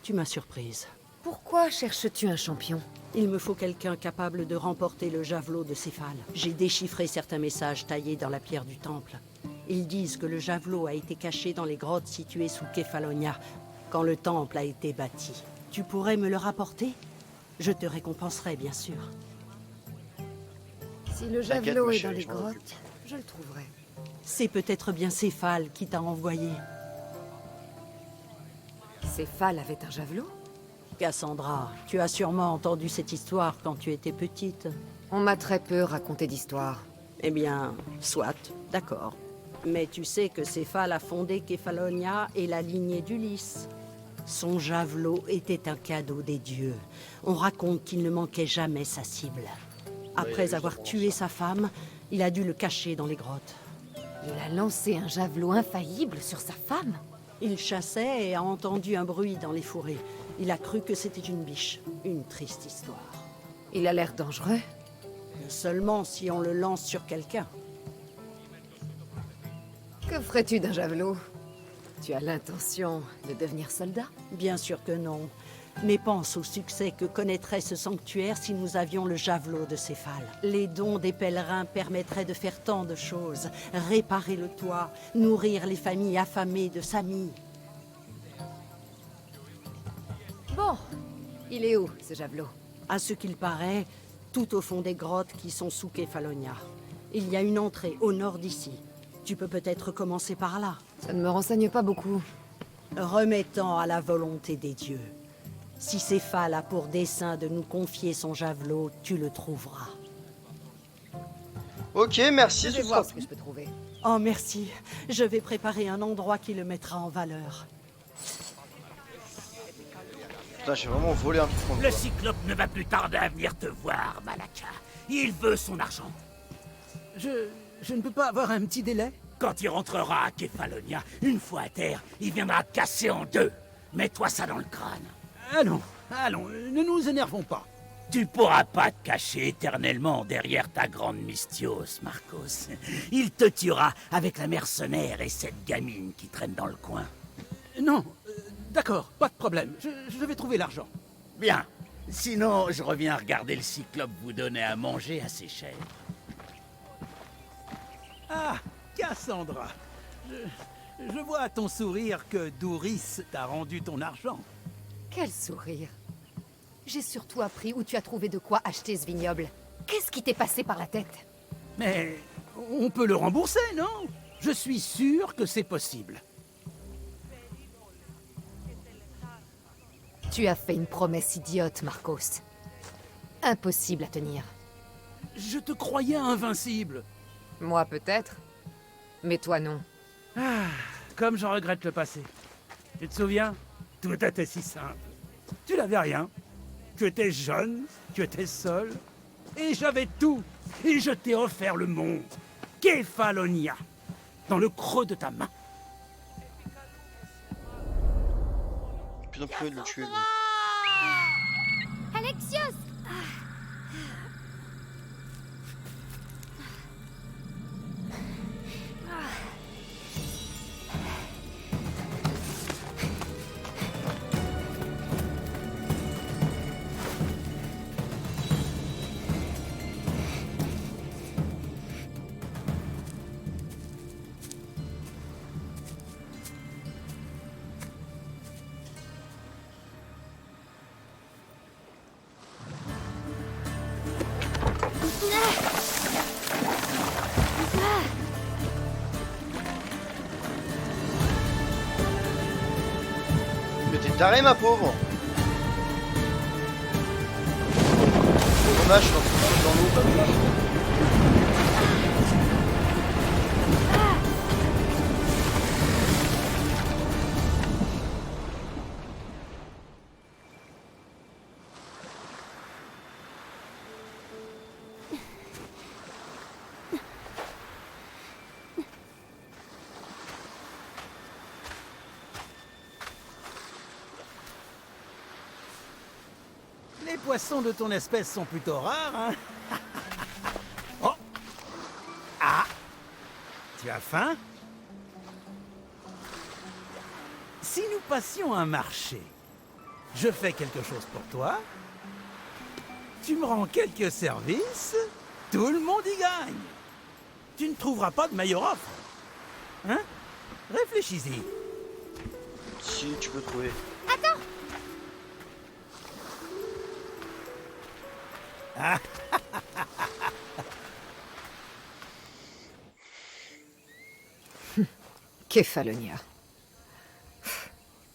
tu m'as surprise. Pourquoi cherches-tu un champion? Il me faut quelqu'un capable de remporter le javelot de Céphale. J'ai déchiffré certains messages taillés dans la pierre du temple. Ils disent que le javelot a été caché dans les grottes situées sous Kefalonia, quand le temple a été bâti. Tu pourrais me le rapporter? Je te récompenserai, bien sûr. Si le javelot est dans les grottes, je le trouverai. C'est peut-être bien Céphale qui t'a envoyé. Céphale avait un javelot? Cassandra, tu as sûrement entendu cette histoire quand tu étais petite. On m'a très peu raconté d'histoire. Eh bien, soit, d'accord. Mais tu sais que Céphale a fondé Kefalonia et la lignée d'Ulysse. Son javelot était un cadeau des dieux. On raconte qu'il ne manquait jamais sa cible. Après avoir tué sa femme, il a dû le cacher dans les grottes. Il a lancé un javelot infaillible sur sa femme? Il chassait et a entendu un bruit dans les fourrés. Il a cru que c'était une biche. Une triste histoire. Il a l'air dangereux. Seulement si on le lance sur quelqu'un. Que ferais-tu d'un javelot? Tu as l'intention de devenir soldat? Bien sûr que non. Mais pense au succès que connaîtrait ce sanctuaire si nous avions le javelot de Céphale. Les dons des pèlerins permettraient de faire tant de choses. Réparer le toit, nourrir les familles affamées de Sami. Bon, il est où, ce javelot? À ce qu'il paraît, tout au fond des grottes qui sont sous Kefalonia. Il y a une entrée au nord d'ici. Tu peux peut-être commencer par là. Ça ne me renseigne pas beaucoup. Remettant à la volonté des dieux. Si Céphale a pour dessein de nous confier son javelot, tu le trouveras. Ok, merci. Je vais voir ce que je peux trouver. Oh, merci. Je vais préparer un endroit qui le mettra en valeur. Putain, j'ai vraiment volé un truc. Le cyclope ne va plus tarder à venir te voir, Malaka. Il veut son argent. Je ne peux pas avoir un petit délai? Quand il rentrera à Kefalonia, une fois à terre, il viendra te casser en deux. Mets-toi ça dans le crâne. Allons, allons, ne nous énervons pas. Tu pourras pas te cacher éternellement derrière ta grande Mystios, Marcos. Il te tuera avec la mercenaire et cette gamine qui traîne dans le coin. Non, d'accord, pas de problème. Je vais trouver l'argent. Bien. Sinon, je reviens regarder le cyclope vous donner à manger à ses chèvres. Ah, Cassandra. Je vois à ton sourire que Douris t'a rendu ton argent. Quel sourire. J'ai surtout appris où tu as trouvé de quoi acheter ce vignoble. Qu'est-ce qui t'est passé par la tête? Mais on peut le rembourser, non? Je suis sûr que c'est possible. Tu as fait une promesse idiote, Marcos. Impossible à tenir. Je te croyais invincible. Moi peut-être, mais toi non. Ah, comme j'en regrette le passé. Tu te souviens? Tout était si simple. Tu n'avais rien. Tu étais jeune, tu étais seul. Et j'avais tout. Et je t'ai offert le monde. Kefalonia. Dans le creux de ta main. Putain, pourquoi il le tuer lui? Alexios! Mais t'es taré, ma pauvre. Dommage, je suis en train de dans l'eau, bah oui. Les poissons de ton espèce sont plutôt rares, hein? Oh! Ah! Tu as faim? Si nous passions un marché, je fais quelque chose pour toi, tu me rends quelques services, tout le monde y gagne. Tu ne trouveras pas de meilleure offre. Hein? Réfléchis-y. Si, tu peux trouver. Attends! Ah. Kefalonia.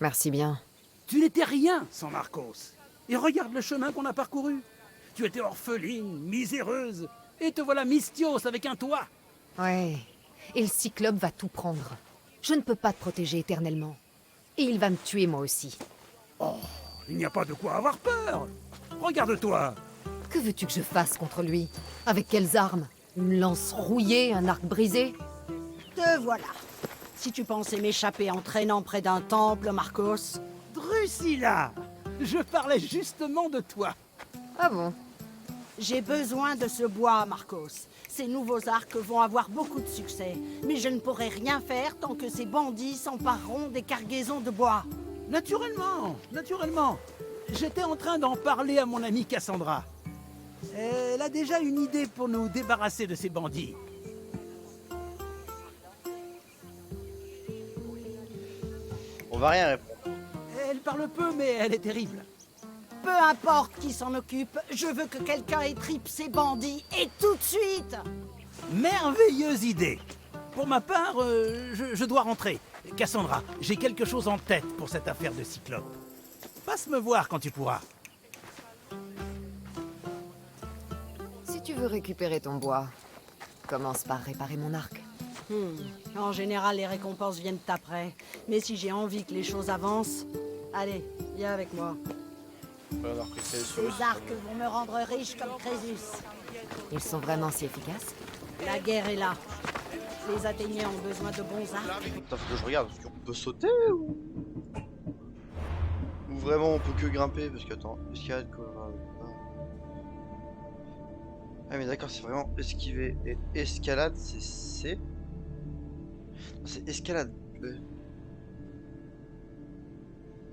Merci bien. Tu n'étais rien sans Marcos. Et regarde le chemin qu'on a parcouru. Tu étais orpheline, miséreuse, et te voilà Mystios avec un toit. Ouais, et le cyclope va tout prendre. Je ne peux pas te protéger éternellement. Et il va me tuer moi aussi. Oh, il n'y a pas de quoi avoir peur. Regarde-toi. Que veux-tu que je fasse contre lui? Avec quelles armes? Une lance rouillée, un arc brisé? Te voilà. Si tu pensais m'échapper en traînant près d'un temple, Marcos... Drusilla, je parlais justement de toi. Ah bon? J'ai besoin de ce bois, Marcos. Ces nouveaux arcs vont avoir beaucoup de succès. Mais je ne pourrai rien faire tant que ces bandits s'empareront des cargaisons de bois. Naturellement, naturellement. J'étais en train d'en parler à mon amie Cassandra. Elle a déjà une idée pour nous débarrasser de ces bandits. On va rien répondre. Elle parle peu, mais elle est terrible. Peu importe qui s'en occupe, je veux que quelqu'un étripe ces bandits, et tout de suite! Merveilleuse idée. Pour ma part, je dois rentrer. Cassandra, j'ai quelque chose en tête pour cette affaire de Cyclope. Passe me voir quand tu pourras. Si tu veux récupérer ton bois, commence par réparer mon arc. En général, les récompenses viennent après. Mais si j'ai envie que les choses avancent, allez, viens avec moi. Ces arcs vont me rendre riche comme Crésus. Ils sont vraiment si efficaces? La guerre est là. Les Athéniens ont besoin de bons arcs. Putain, faut que je regarde, parce qu'on peut sauter ou vraiment on peut que grimper? Parce que attends, escalade quoi. Ah mais d'accord, c'est vraiment esquiver et escalade, c'est C. C'est escalade B.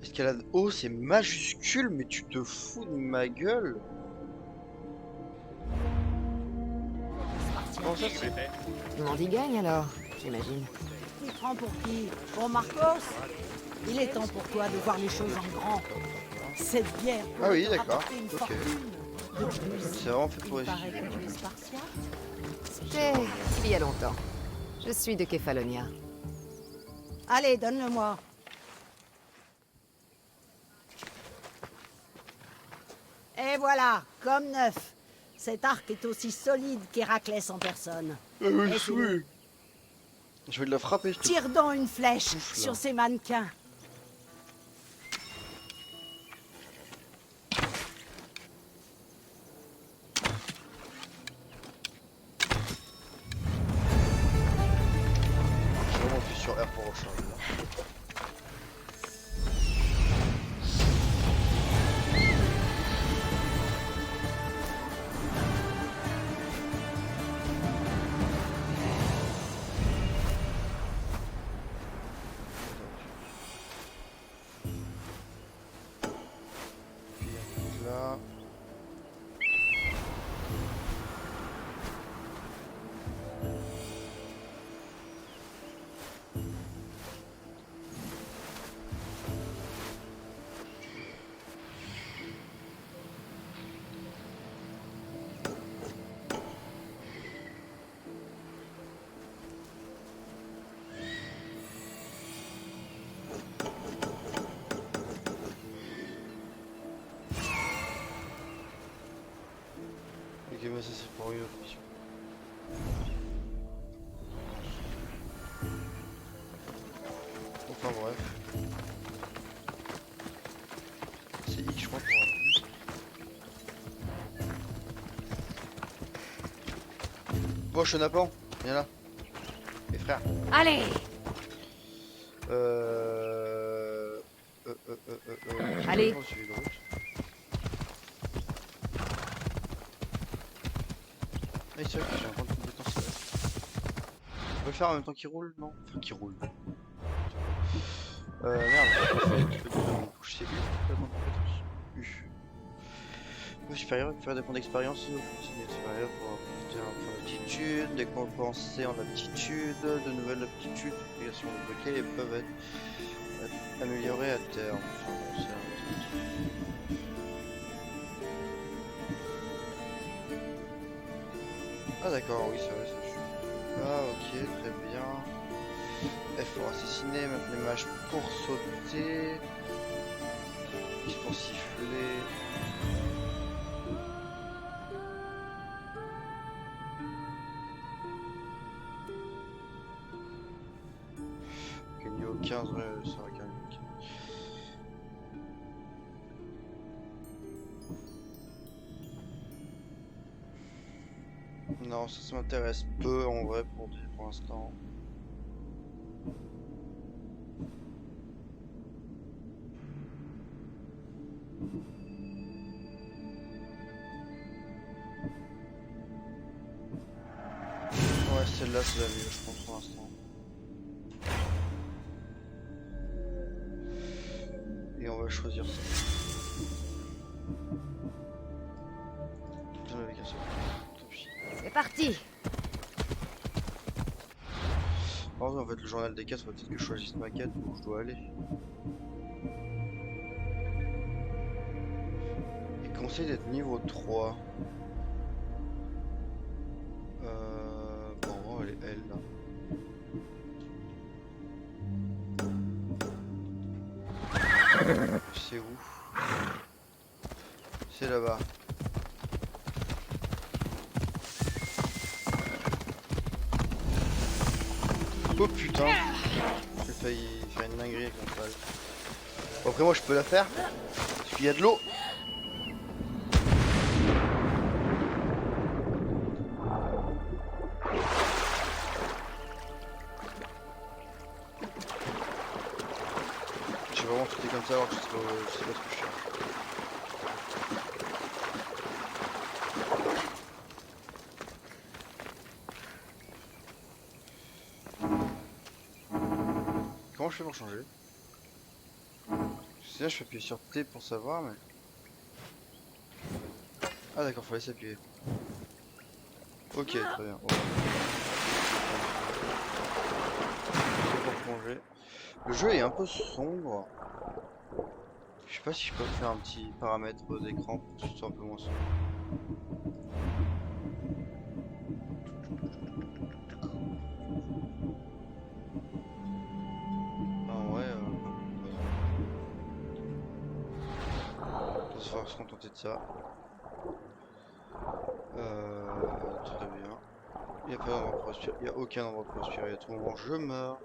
Escalade O, c'est majuscule, mais tu te fous de ma gueule. Comment ça c'est? Tout le monde y gagne alors, j'imagine. Tu te prends pour qui? Pour Marcos? Il est temps pour toi de voir les choses en grand. Cette bière peut Ah oui, te d'accord. rapporter une Ok. fortune. De plus, C'est vraiment fait pour il paraît esquiver. que tu es spartiate. C'était il y a longtemps. Je suis de Kefalonia. Allez, donne-le-moi. Et voilà, comme neuf. Cet arc est aussi solide qu'Héraclès en personne. oui, Essaie-le. oui. Je vais le frapper, je te Tire donc une flèche là. sur ces mannequins. J'ai vraiment appuyé sur R pour recharger. Là. Ok, mais ça c'est pour une autre mission. Enfin bref. C'est X je crois pour Bon, chenapan, viens là. Les frères. Allez! Allez. Oh, celui de route. Ah, c'est vrai que j'ai un point de compétence là. On peut le faire en même temps qu'il roule, non? Enfin, qu'il roule. Merde, je sais plus. U. Niveau supérieur, faire des points d'expérience. Niveau supérieur pour apporter un point d'aptitude, décompenser en aptitude, de nouvelles aptitudes, obligations débloquées et peuvent être améliorées à terme. Enfin, bon, c'est un truc. Ah d'accord, oui c'est vrai, ça je... Ah ok, très bien. F pour assassiner, maintenant les mages pour sauter. X pour siffler. Ok, niveau 15, ouais, ça va quand même. Non, ça m'intéresse peu en vrai pour l'instant. celle-là c'est la mieux je pense pour l'instant. Et on va choisir ça. J'en avais qu'un seul. Tant pis. C'est parti. En fait le journal des quêtes, faut peut-être que je choisisse ma quête où je dois aller. Il conseille d'être niveau 3. Bon, elle est elle là. C'est où? C'est là-bas. Oh putain! J'ai failli faire une dinguerie avec mon cheval. Bon, après moi je peux la faire. Parce qu'il y a de l'eau. J'ai vraiment sauté comme ça alors que je sais pas ce que je cherche. Comment je fais pour changer? C'est là je peux appuyer sur T pour savoir mais... Ah d'accord, faut laisser appuyer. Ok, très bien. Voilà. C'est pour plonger. Le jeu est un peu sombre. Je sais pas si je peux faire un petit paramètre d'écran pour que ce soit un peu moins sombre. Ah ouais, on va se contenter de ça. Très bien. Il n'y a pas d'endroit pour respirer. Il n'y a aucun endroit pour respirer. À tout moment, je meurs.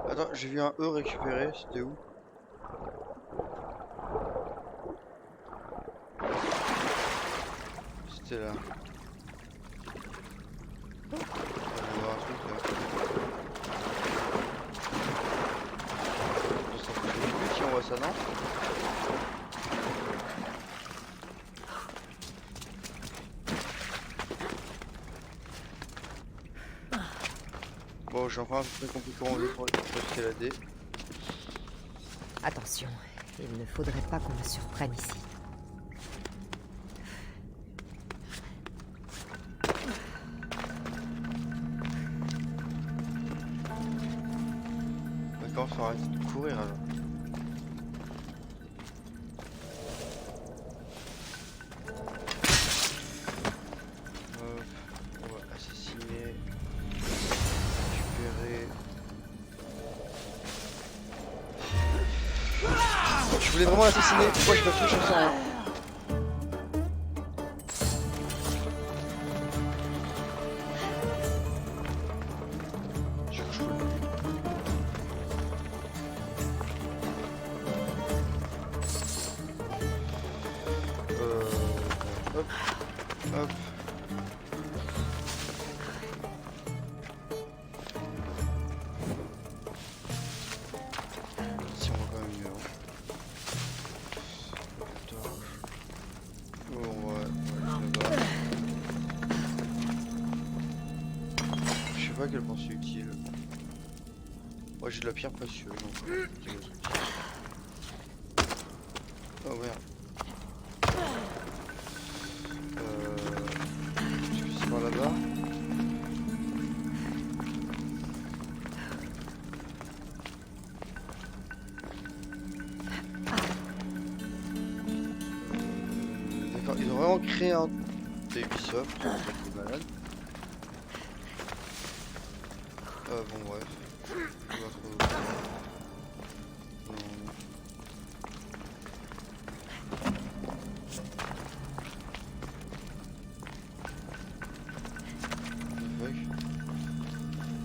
Attends, j'ai vu un E récupérer. C'était où? C'était là. On va voir un truc là. Si on voit ça, non? Bon, j'ai enfin un peu compris comment on veut pour escalader. Attention, il ne faudrait pas qu'on me surprenne ici. D'accord, faut arrêter de courir alors. On va assassiner, récupérer. Je voulais vraiment l'assassiner, pourquoi je me touche à ça? Hop, hop. Si on voit quand même mieux. Oh ouais, là-bas. Je sais pas à quel point c'est utile. Moi j'ai de la pierre précieuse donc. Oh merde. Est-ce que c'est par là-bas? D'accord, ils ont vraiment créé un Ubisoft, c'est malade. Bon bref. On va retrouver.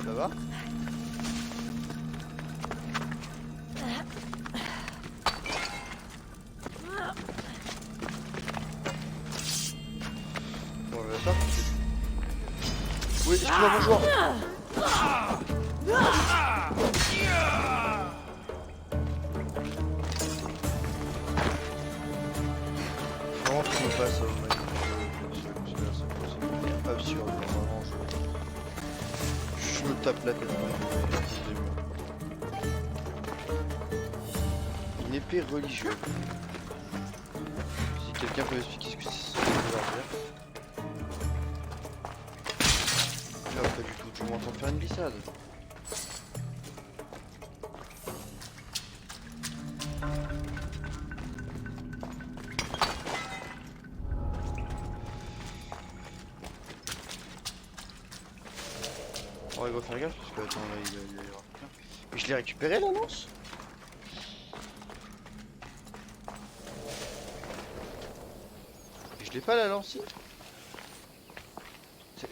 Ça va? Bon, on va faire. Oui, excuse-moi, bonjour. Vraiment, tu me passes au mec. C'est absurde, vraiment, je me tape la tête. Une épée religieuse. Si quelqu'un peut expliquer ce que c'est, ça veut dire. Là, pas du tout, je m'entends faire une glissade. Oh, il va faire gaffe parce que attends, là il y aura quelqu'un. Mais je l'ai récupéré l'annonce. Je l'ai pas la lancée.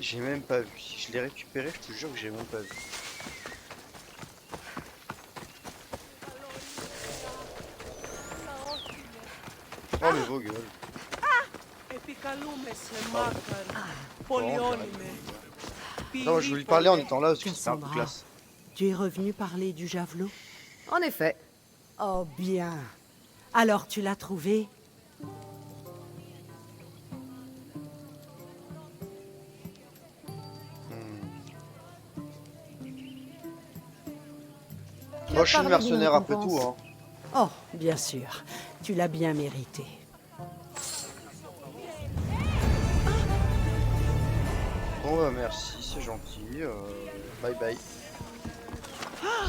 J'ai même pas vu. Si je l'ai récupéré, je te jure que j'ai même pas vu. Oh mais vos gueules. Non, je voulais lui parler en étant là parce que c'est un peu classe. Tu es revenu parler du javelot? En effet. Oh bien. Alors tu l'as trouvé? Moi je suis une mercenaire après tout hein. Oh, bien sûr. Tu l'as bien mérité. Bon bah merci, c'est gentil. Bye bye. Oh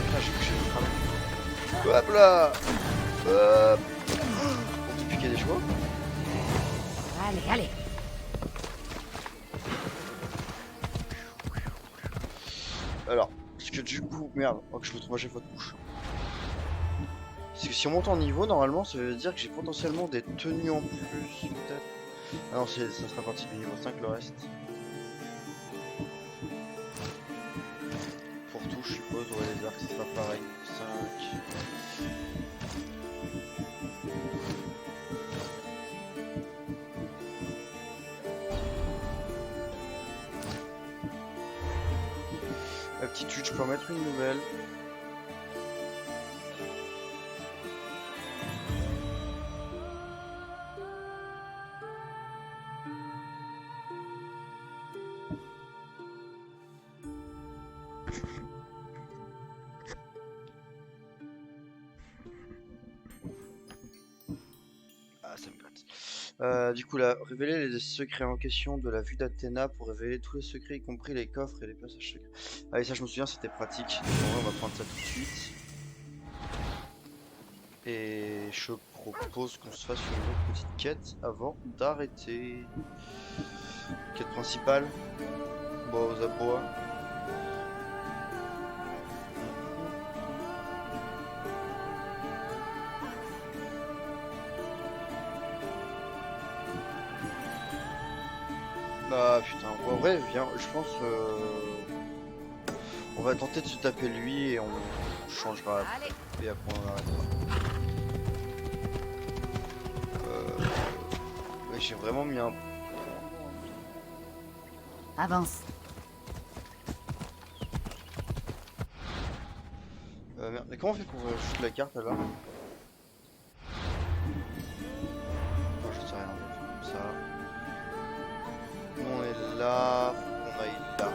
putain, j'ai couché le crâne. Hop là. Hop. On peut piquer des chevaux. Allez, allez. Alors, parce que du coup, merde, oh que je me trouve à chaque fois de couche. Parce que si on monte en niveau, normalement, ça veut dire que j'ai potentiellement des tenues en plus, peut-être. Ah non, ça sera parti du niveau 5 le reste. Pour tout, je suppose, ouais, les arcs, ce sera pareil. 5. Aptitude, je peux en mettre une nouvelle. Ah, ça me gratte. Du coup, là, révéler les secrets en question de la vue d'Athéna pour révéler tous les secrets, y compris les coffres et les passages secrets. Allez, ça je me souviens, c'était pratique. Donc, on va prendre ça tout de suite. Et je propose qu'on se fasse une autre petite quête avant d'arrêter. Quête principale. Bon, aux abois. Ah putain, en vrai, viens, je pense on va tenter de se taper lui et on changera et après on arrêtera. Ouais, j'ai vraiment mis un... Avance. Merde, mais comment on fait pour shooter la carte là? Non, je sais rien, comme ça. On est là, on aille là.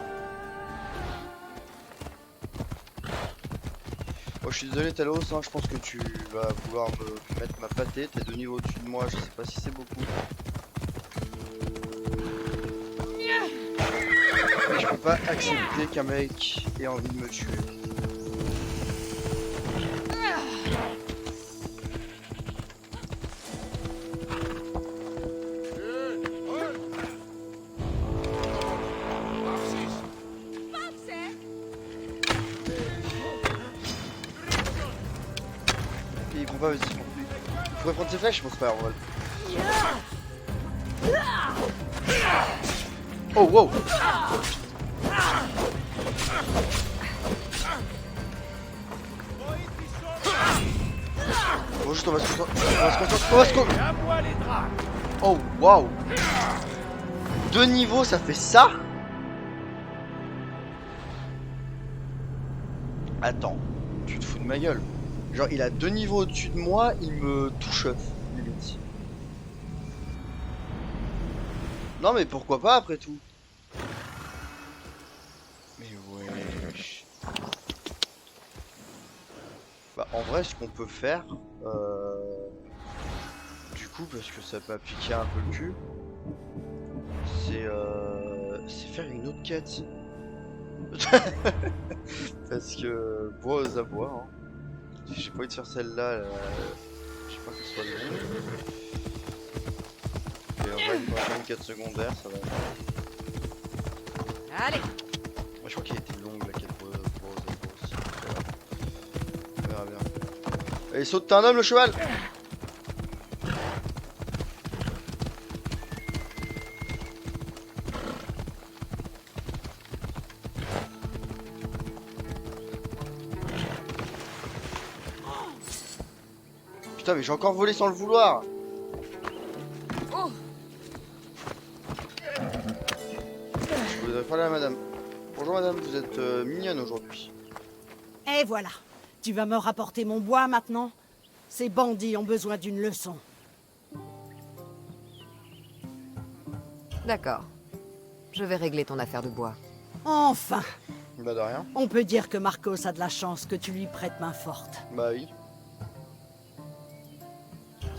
Oh, je suis désolé Talos, hein, je pense que tu vas vouloir me mettre ma pâtée, t'es 2 niveaux au-dessus de moi, je sais pas si c'est beaucoup. Mais je peux pas accepter qu'un mec ait envie de me tuer. Il prend pas, vas-y, il pourrait prendre ses flèches, je pense pas, on va le... Oh wow. Bon, juste on va se concentrer, Oh wow. 2 niveaux, ça fait ça? Attends, tu te fous de ma gueule. Genre, il a 2 niveaux au-dessus de moi, il me touche, limite. Non, mais pourquoi pas après tout? Mais wesh. Bah, en vrai, ce qu'on peut faire, du coup, parce que ça peut piquer un peu le cul, c'est faire une autre quête. Parce que bois aux abois, hein. J'ai pas envie de faire celle-là, je sais pas que ce soit long. Et on va une prochaine quête secondaire, ça va. Allez. Moi je crois qu'elle était longue la quête bois aux abois aussi. On verra bien. Allez, saute, t'es un homme le cheval! Putain, mais j'ai encore volé sans le vouloir. Je voudrais parler à madame. Bonjour madame, vous êtes mignonne aujourd'hui. Et voilà. Tu vas me rapporter mon bois maintenant? Ces bandits ont besoin d'une leçon. D'accord. Je vais régler ton affaire de bois. Enfin! Bah de rien. On peut dire que Marcos a de la chance que tu lui prêtes main forte. Bah oui.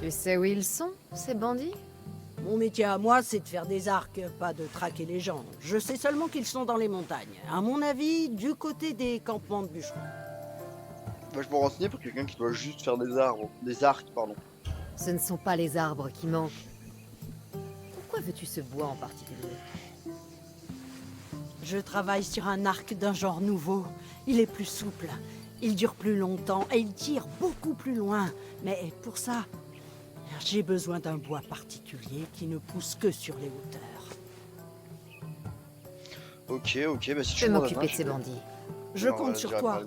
Tu sais où ils sont, ces bandits? Mon métier à moi, c'est de faire des arcs, pas de traquer les gens. Je sais seulement qu'ils sont dans les montagnes. À mon avis, du côté des campements de bûcherons. Bah, je me renseigner pour quelqu'un qui doit juste faire des arbres. Des arcs, pardon. Ce ne sont pas les arbres qui manquent. Pourquoi veux-tu ce bois en particulier? Je travaille sur un arc d'un genre nouveau. Il est plus souple, il dure plus longtemps et il tire beaucoup plus loin. Mais pour ça, j'ai besoin d'un bois particulier qui ne pousse que sur les hauteurs. Ok, ok, bah si Je vais m'occuper de ces bandits. Je compte sur toi.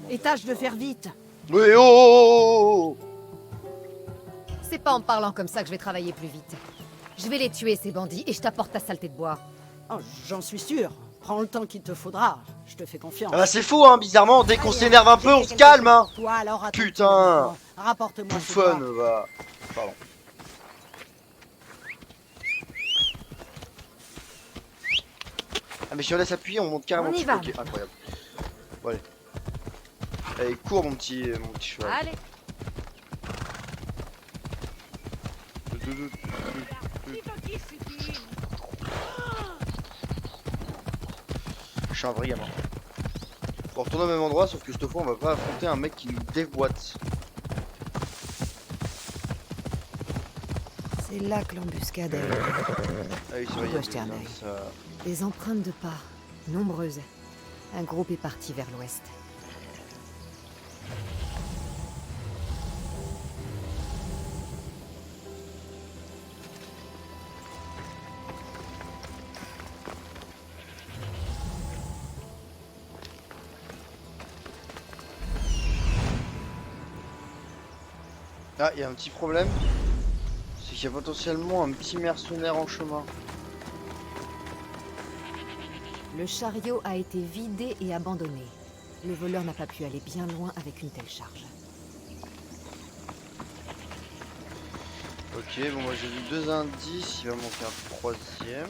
Et tâche de faire vite. Oui, oh! C'est pas en parlant comme ça que je vais travailler plus vite. Je vais les tuer, ces bandits, et je t'apporte ta saleté de bois. Oh, j'en suis sûr. Prends le temps qu'il te faudra. Je te fais confiance. Ah bah c'est fou, hein, bizarrement, dès qu'on s'énerve un peu, on se calme, hein. Toi, alors, putain. Rapporte-moi Bouffonne, va. Pardon. Ah mais si on laisse appuyer, on monte carrément. On y va. Ok, incroyable. Bon allez. Allez, cours mon petit cheval. Allez. Je suis un vrai gamin. Faut retourner au même endroit, sauf que cette fois on va pas affronter un mec qui nous déboîte. C'est là que l'embuscade est. Ah oui, c'est vrai, il y a jeter un œil. ça. Des empreintes de pas, nombreuses. Un groupe est parti vers l'ouest. Ah, il y a un petit problème. C'est qu'il y a potentiellement un petit mercenaire en chemin. Le chariot a été vidé et abandonné. Le voleur n'a pas pu aller bien loin avec une telle charge. Ok, bon moi j'ai vu 2 indices, il va manquer un 3e.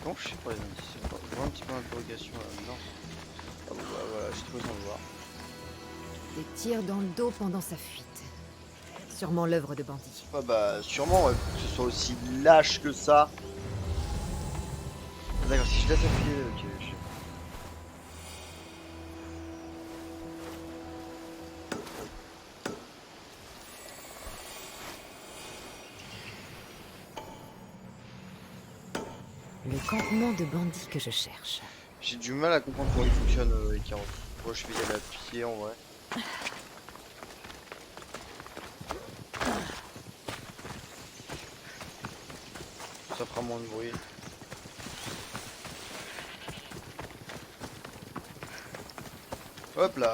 Bon, je sais pas les indices, c'est pas. Je vois un petit peu d'interrogation là, non. Ah bon bah voilà, j'ai trouvé sans le voir. Des tirs dans le dos pendant sa fuite. Sûrement l'œuvre de bandits. Ah bah sûrement, ouais, que ce soit aussi lâche que ça. Ah, d'accord, si je laisse appuyer, ok, je sais. Le campement de bandits que je cherche. J'ai du mal à comprendre comment il fonctionne les carottes. Moi je vais y aller à pied en vrai. Ça fera moins de bruit. Hop là.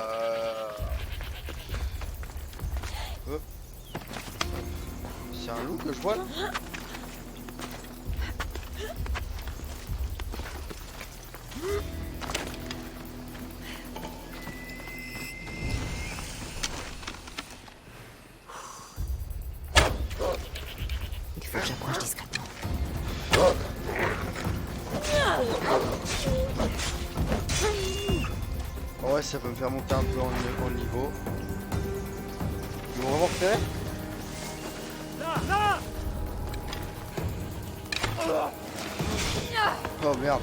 Hop. C'est un loup que je vois là? Il faut que j'approche discrètement. Ouais, ça peut me faire monter un peu en niveau. Ils vont vraiment repérer? Oh merde.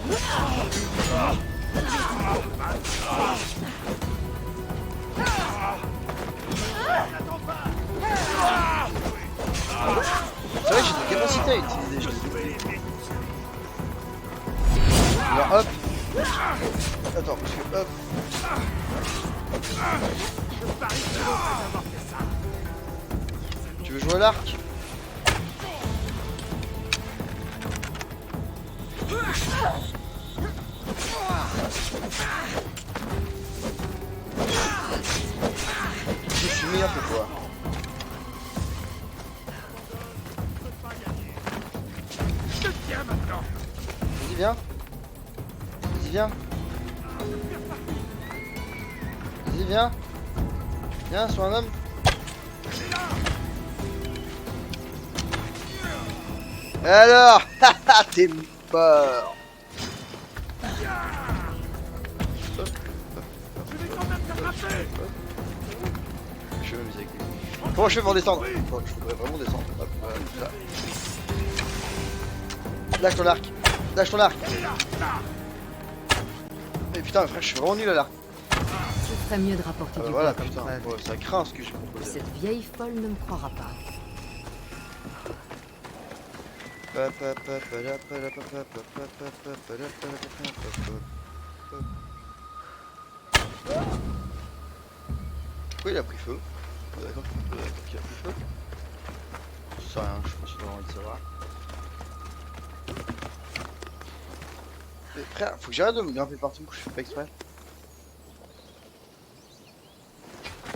C'est vrai que j'ai des capacités à utiliser, je les oublie. Alors hop. Attends, parce que hop. Tu veux jouer à l'arc? Je suis meilleur que toi. Vas-y, viens. Vas-y, viens. Vas-y, viens. Viens, sois un homme. Alors, t'es mort. Je vais m'amuser avec lui. Comment je fais pour descendre? Bon, je voudrais vraiment descendre. Hop, là. Lâche ton arc. Lâche ton arc. Mais putain, frère, je suis vraiment nul à l'arc. Je ferais mieux de rapporter du Voilà, bois comme putain, preuve. ouais, ça craint ce que j'ai proposé. Cette vieille folle ne me croira pas. Pourquoi il a pris feu? D'accord, qu'il a pris feu. Je sais rien, je pense que j'ai envie de savoir. Mais frère, faut que j'arrête de me grimper partout, je fais pas exprès.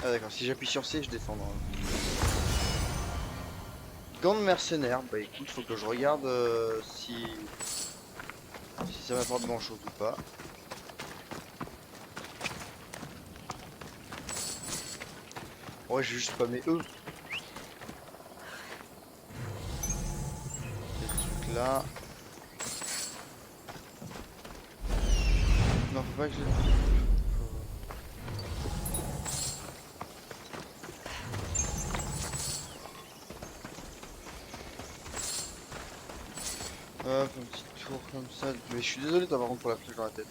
Ah d'accord, si j'appuie sur C, je descends. Gants de mercenaire, bah écoute, faut que je regarde si ça m'apporte grand chose ou pas. Ouais, j'ai juste spammé eux. Ces trucs là. Non, faut pas que je les... Hop, un petit tour comme ça. Mais je suis désolé d'avoir encore la flèche dans la tête.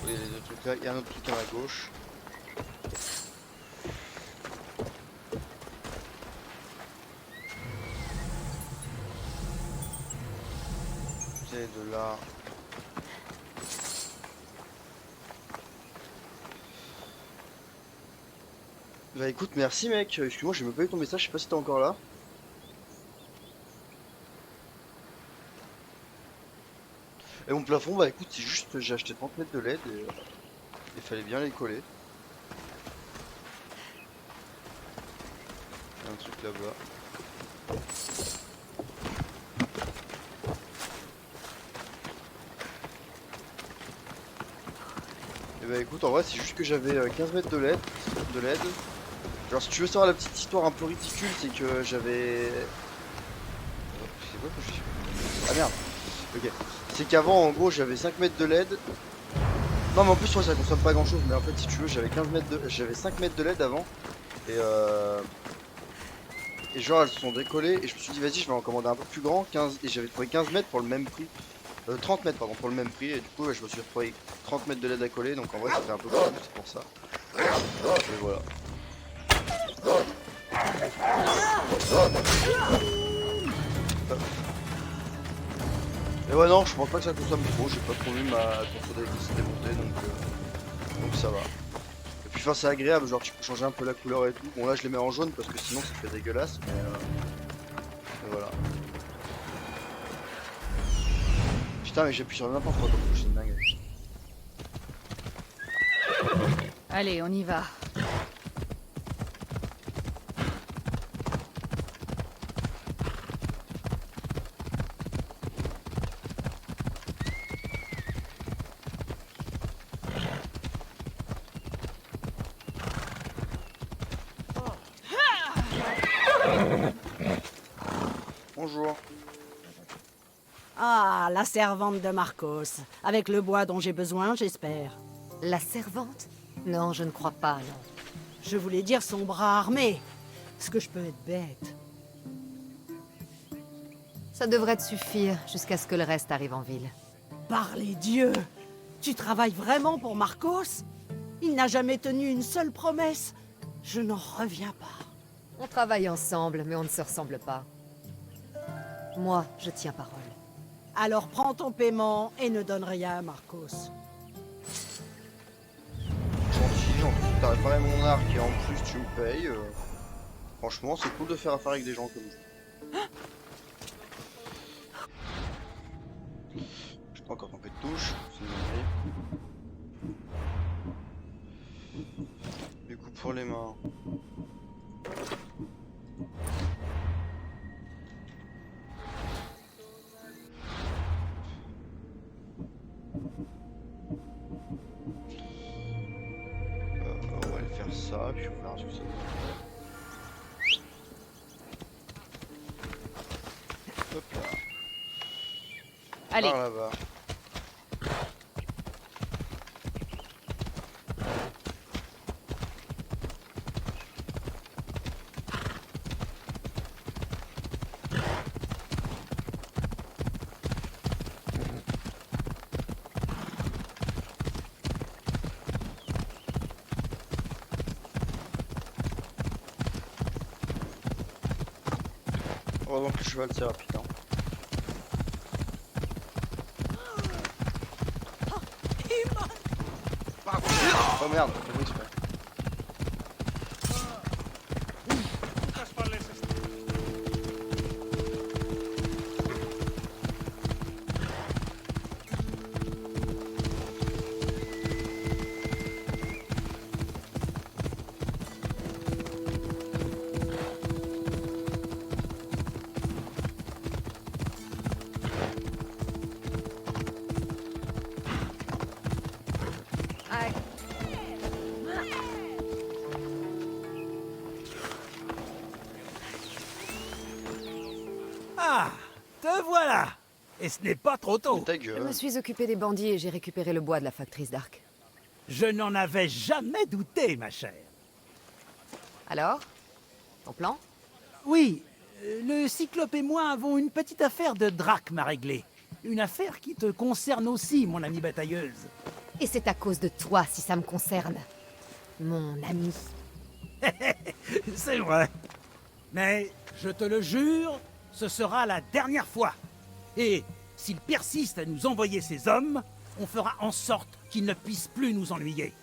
Oui, les deux trucs là. Il y a un autre truc à ma gauche. C'est de là. Bah écoute, merci mec, excuse-moi, j'ai même pas eu ton message, je sais pas si t'es encore là. Et mon plafond, bah écoute, c'est juste, j'ai acheté 30 mètres de LED et il fallait bien les coller. Il y a un truc là-bas. Et bah écoute, en vrai, c'est juste que j'avais 15 mètres de LED. Genre si tu veux savoir la petite histoire un peu ridicule, c'est que j'avais... C'est quoi que je suis... Ah merde. Ok. C'est qu'avant en gros j'avais 5 mètres de LED. Non mais en plus ouais, ça consomme pas grand chose, mais en fait si tu veux j'avais 5 mètres de LED avant. Et genre elles se sont décollées et je me suis dit vas-y je vais en commander un peu plus grand, 15... et j'avais trouvé 15 mètres pour le même prix. 30 mètres pardon pour le même prix et du coup ouais, je me suis retrouvé 30 mètres de LED à coller donc en vrai ça fait un peu plus, c'est pour ça. Et voilà. Et ouais non je pense pas que ça consomme trop, j'ai pas trop vu ma console d'électricité monter donc ça va. Et puis enfin c'est agréable, genre tu peux changer un peu la couleur et tout. Bon là je les mets en jaune parce que sinon ça fait dégueulasse mais voilà. Putain, mais j'appuie sur n'importe quoi comme touche, c'est dingue. Allez, on y va. Bonjour. Ah, la servante de Marcos. Avec le bois dont j'ai besoin, j'espère. La servante? Non, je ne crois pas, non. Je voulais dire son bras armé. Est-ce que je peux être bête? Ça devrait te suffire jusqu'à ce que le reste arrive en ville. Par les dieux! Tu travailles vraiment pour Marcos? Il n'a jamais tenu une seule promesse. Je n'en reviens pas. On travaille ensemble, mais on ne se ressemble pas. Moi, je tiens parole. Alors prends ton paiement et ne donne rien à Marcos. Gentil, t'as réparé mon arc et en plus tu me payes. Franchement, c'est cool de faire affaire avec des gens comme vous. Je prends encore un peu de touche, c'est une dinguerie. Du coup, pour les mains. On va aller faire ça, puis on verra ce que ça donne. Hop là. Allez. Par là-bas. Heureusement que le cheval c'est rapide. Hein. Oh merde, j'ai fait exprès. Ah, te voilà. Et ce n'est pas trop tôt. Je me suis occupé des bandits et j'ai récupéré le bois de la factrice d'Arc. Je n'en avais jamais douté, ma chère. Alors? Ton plan? Oui, le Cyclope et moi avons une petite affaire de drachme à régler. Une affaire qui te concerne aussi, mon amie batailleuse. Et c'est à cause de toi si ça me concerne. Mon ami. C'est vrai. Mais, je te le jure, ce sera la dernière fois. Et s'il persiste à nous envoyer ses hommes, on fera en sorte qu'il ne puisse plus nous ennuyer.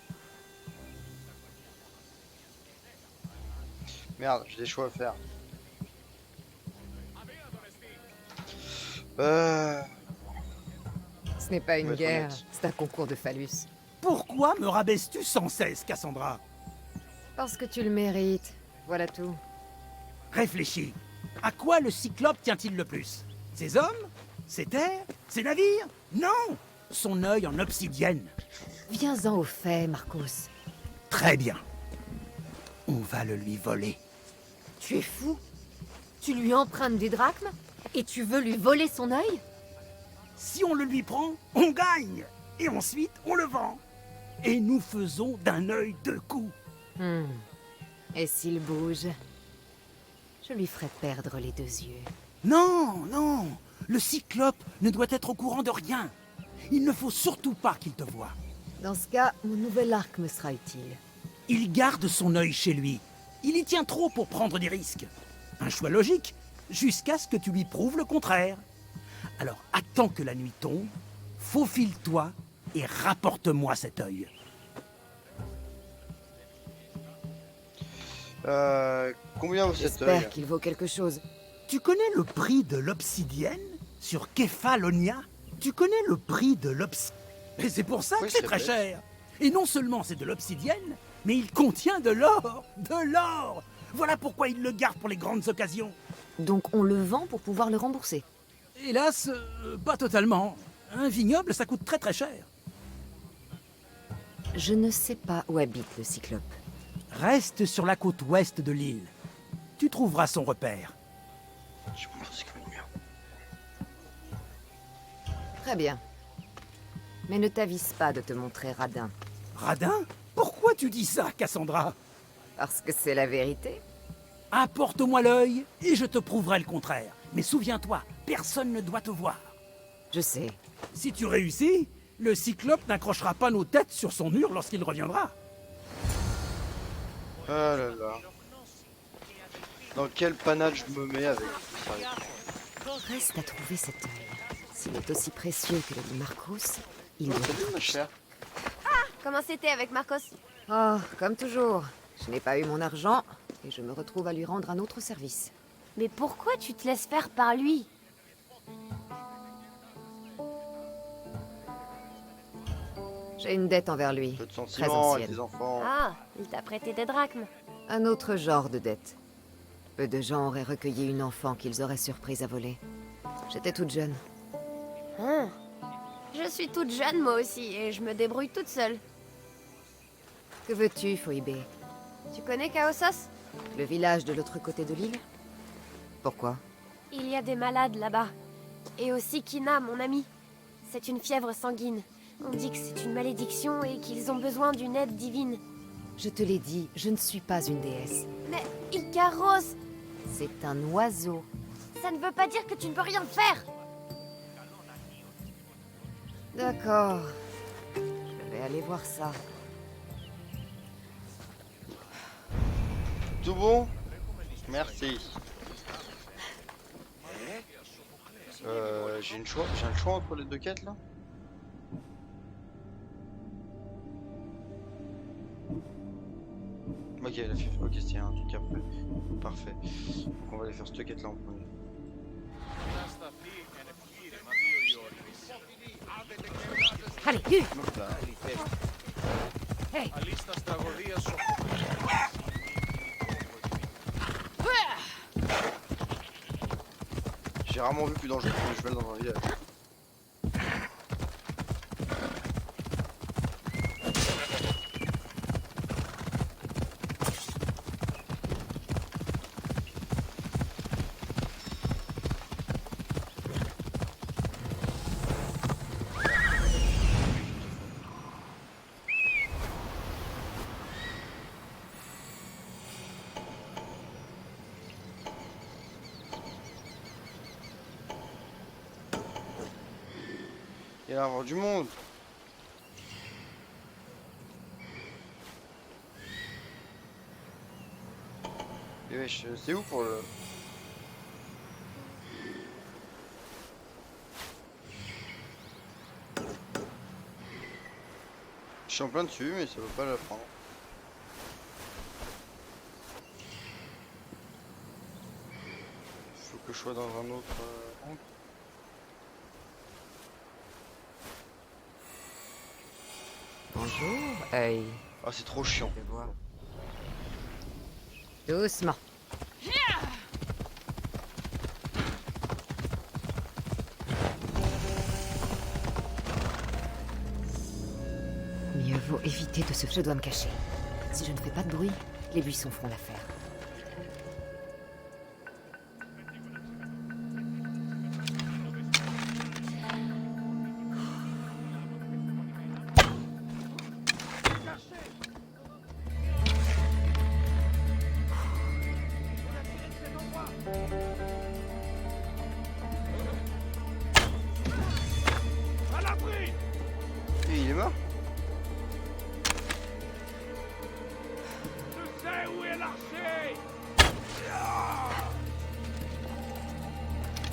Merde, j'ai des choix à faire. Ce n'est pas une guerre, c'est un concours de phallus. Pourquoi me rabaisses-tu sans cesse, Cassandra? Parce que tu le mérites, voilà tout. Réfléchis. À quoi le Cyclope tient-il le plus? Ses hommes? Ses terres? Ses navires? Non! Son œil en obsidienne. Viens-en au fait, Marcos. Très bien. On va le lui voler. Tu es fou? Tu lui empruntes des drachmes? Et tu veux lui voler son œil? Si on le lui prend, on gagne. Et ensuite, on le vend. Et nous faisons d'un œil deux coups. Et s'il bouge? Je lui ferai perdre les deux yeux. Non, non. Le Cyclope ne doit être au courant de rien. Il ne faut surtout pas qu'il te voie. Dans ce cas, mon nouvel arc me sera utile. Il garde son œil chez lui. Il y tient trop pour prendre des risques. Un choix logique, jusqu'à ce que tu lui prouves le contraire. Alors attends que la nuit tombe, faufile-toi et rapporte-moi cet œil. Combien vaut cet œil? J'espère qu'il vaut quelque chose. Tu connais le prix de l'obsidienne sur Kefalonia? Tu connais le prix de l'obsidienne? Mais c'est pour ça que c'est très cher. Et non seulement c'est de l'obsidienne, mais il contient de l'or. De l'or. Voilà pourquoi il le garde pour les grandes occasions. Donc on le vend pour pouvoir le rembourser. Hélas, pas totalement. Un vignoble, ça coûte très très cher. Je ne sais pas où habite le Cyclope. Reste sur la côte ouest de l'île. Tu trouveras son repère. Très bien. Mais ne t'avise pas de te montrer radin. Radin? Pourquoi tu dis ça, Cassandra? Parce que c'est la vérité. Apporte-moi l'œil et je te prouverai le contraire. Mais souviens-toi, personne ne doit te voir. Je sais. Si tu réussis, le Cyclope n'accrochera pas nos têtes sur son mur lorsqu'il reviendra. Ah là là. Dans quel panade je me mets avec tout ça? Reste à trouver cet œil. S'il est aussi précieux que le dit Marcos, il doit être cher. Comment c'était avec Marcos? Oh, comme toujours. Je n'ai pas eu mon argent et je me retrouve à lui rendre un autre service. Mais pourquoi tu te laisses faire par lui? J'ai une dette envers lui. Peu de Très sentiments avec ancienne. les enfants. Ah, il t'a prêté des drachmes. Un autre genre de dette. Peu de gens auraient recueilli une enfant qu'ils auraient surprise à voler. J'étais toute jeune. Hein. Je suis toute jeune moi aussi et je me débrouille toute seule. Que veux-tu, Phoebe? Tu connais Chaosos? Le village de l'autre côté de l'île? Pourquoi? Il y a des malades là-bas. Et aussi Kina, mon ami. C'est une fièvre sanguine. On dit que c'est une malédiction et qu'ils ont besoin d'une aide divine. Je te l'ai dit, je ne suis pas une déesse. Mais Icaros, C'est un oiseau. ça ne veut pas dire que tu ne peux rien faire. D'accord. Je vais aller voir ça. Tout bon? Merci. J'ai un choix entre les deux quêtes là? Ok, la fièvre. Ok, c'est un truc après. Parfait. Donc on va aller faire cette quête là en premier. Allez, Hu! Hop là. Hey! J'ai rarement vu plus dangereux que je vais dans un village. Il va y avoir du monde. Et wesh, c'est où pour le... Je suis en plein dessus mais ça veut pas la prendre. Faut que je sois dans un autre angle. Bonjour, œil. Ah, c'est trop chiant. Doucement. Mieux vaut éviter de se... Je dois me cacher. Si je ne fais pas de bruit, les buissons feront l'affaire. À l'abri! Et il est mort? Je sais où est l'archer!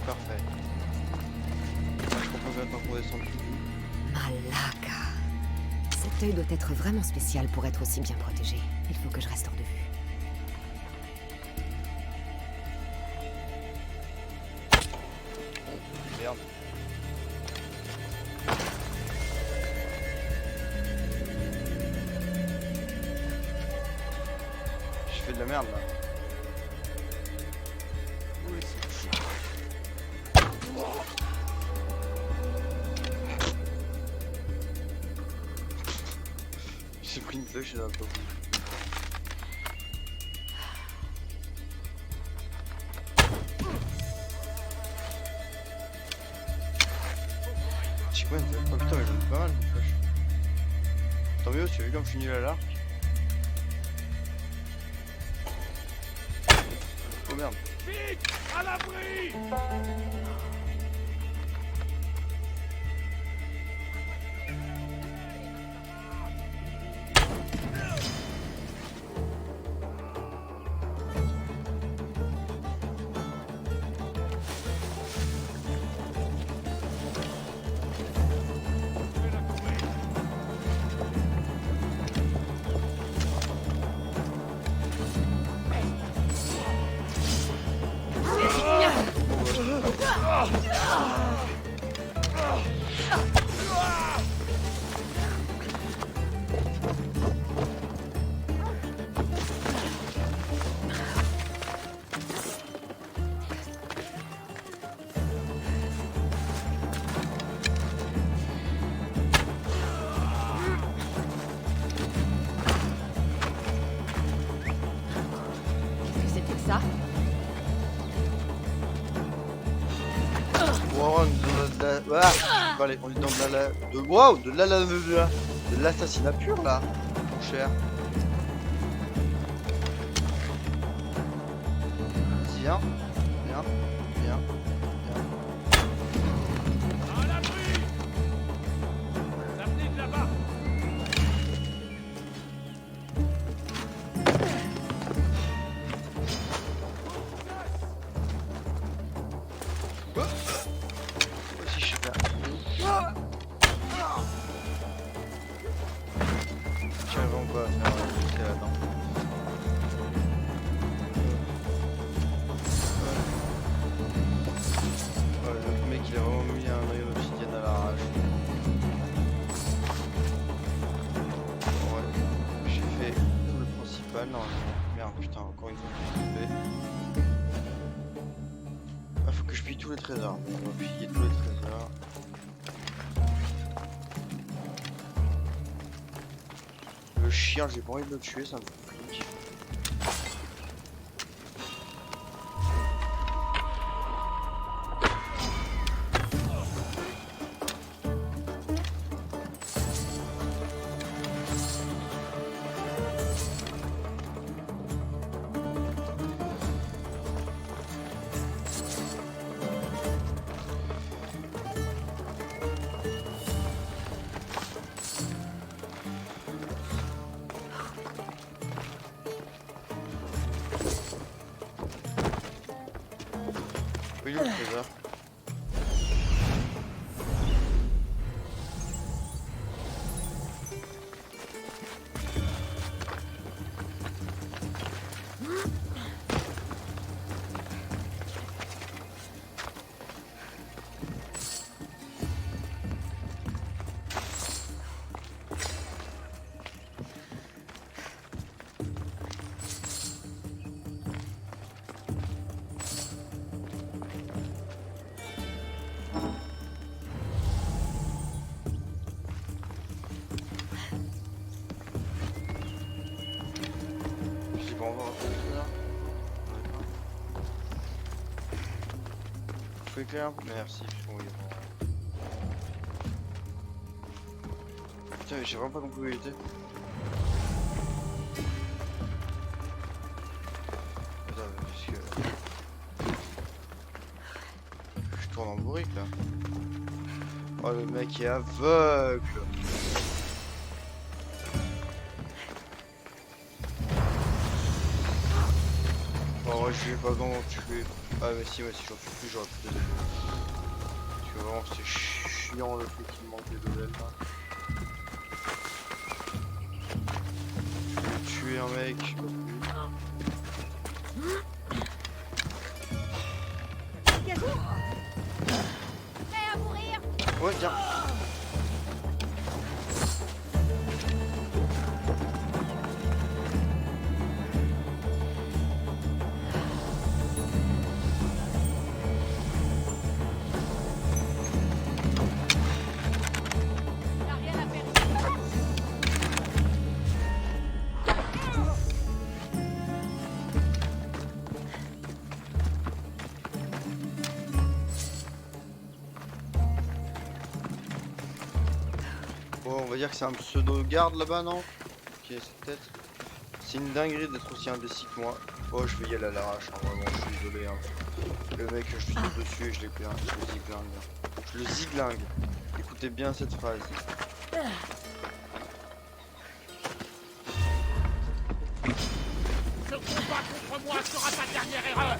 Parfait. Je comprends maintenant qu'on descend. Malaka. Cet œil doit être vraiment spécial pour être aussi bien protégé. Il faut que je reste hors de vue. Merde. fait de la merde là. Oui, c'est chiant. J'ai pris une flèche dans le top. J'ai combien de flèches? Oh putain, mais j'en ai pas mal de flèches. Tant mieux, tu as vu comme je suis nul à l'arc. Oh merde. Vite! À l'abri! C'était que ça? Wow, on est dans de la... Ah, allez, on est dans de la... De... Wow, de l'assassinat pur là, mon cher. Viens, viens, viens, viens. À l'abri! Ça venait de là-bas! Si je suis là. J'arrive vraiment pas à faire jusqu'à là-dedans. Ouais, le mec il a vraiment mis un noyau d'obsidienne à l'arrache. Ouais, j'ai fait le principal normalement. Merde, putain, encore une fois je me suis trompé. Ah, faut que je pille tous les trésors. On va piller tous les trésors. Le chien, j'ai pas envie de le tuer, ça me complique. Oui, le trésor. Je pas encore un peu éclair. Faut éclair? Merci. Oui, bon. Putain, mais j'ai vraiment pas compris où il était. Attends, parce que... Je tourne en bourrique là. Oh, le mec est aveugle. Oh ouais, je vais pas vraiment tuer. Ah mais si, ouais, si j'en tue plus, j'aurais plus de level. Parce que vraiment c'était chiant le fait qu'il me manque des levels là. Je vais tuer un mec, je sais pas Prêt à mourir? plus. Ouais, viens. Bon, on va dire que c'est un pseudo-garde là-bas, non? Ok, c'est peut-être. C'est une dinguerie d'être aussi indécis que moi. Oh, je vais y aller à l'arrache, hein, vraiment, je suis désolé. Hein. Le mec, je suis tombé dessus et je le ziglingue. Je le ziglingue. Écoutez bien cette phrase. Ce combat contre moi sera ta dernière erreur.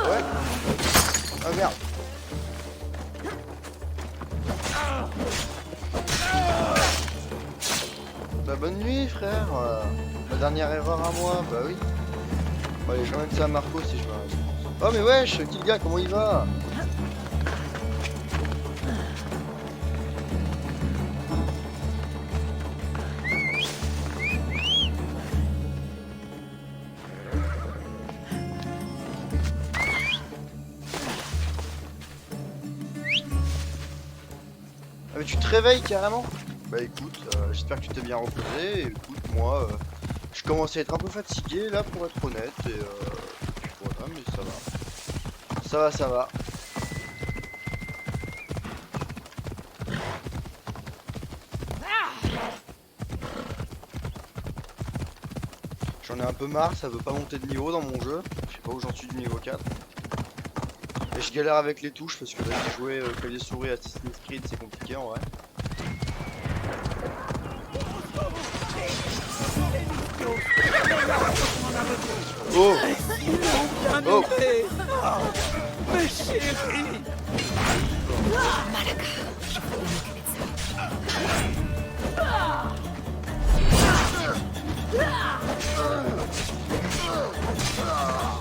Ouais. Ah merde. Bah bonne nuit frère. Ma dernière erreur à moi, bah oui. Bon allez, je ramène ça à Marco si je me reste. Oh mais wesh, Kilga, comment il va? Ah mais tu te réveilles carrément? Bah écoute, j'espère que tu t'es bien reposé. Et écoute, moi, je commence à être un peu fatigué là pour être honnête. Et voilà, mais ça va. Ça va, ça va. J'en ai un peu marre, ça veut pas monter de niveau dans mon jeu. Je sais pas où j'en suis du niveau 4. Et je galère avec les touches parce que là, jouer clavier souris Assassin's Creed c'est compliqué en vrai. Oh! Oh! Mais chérie! Malaka, je ferai bien m'occuper de ça.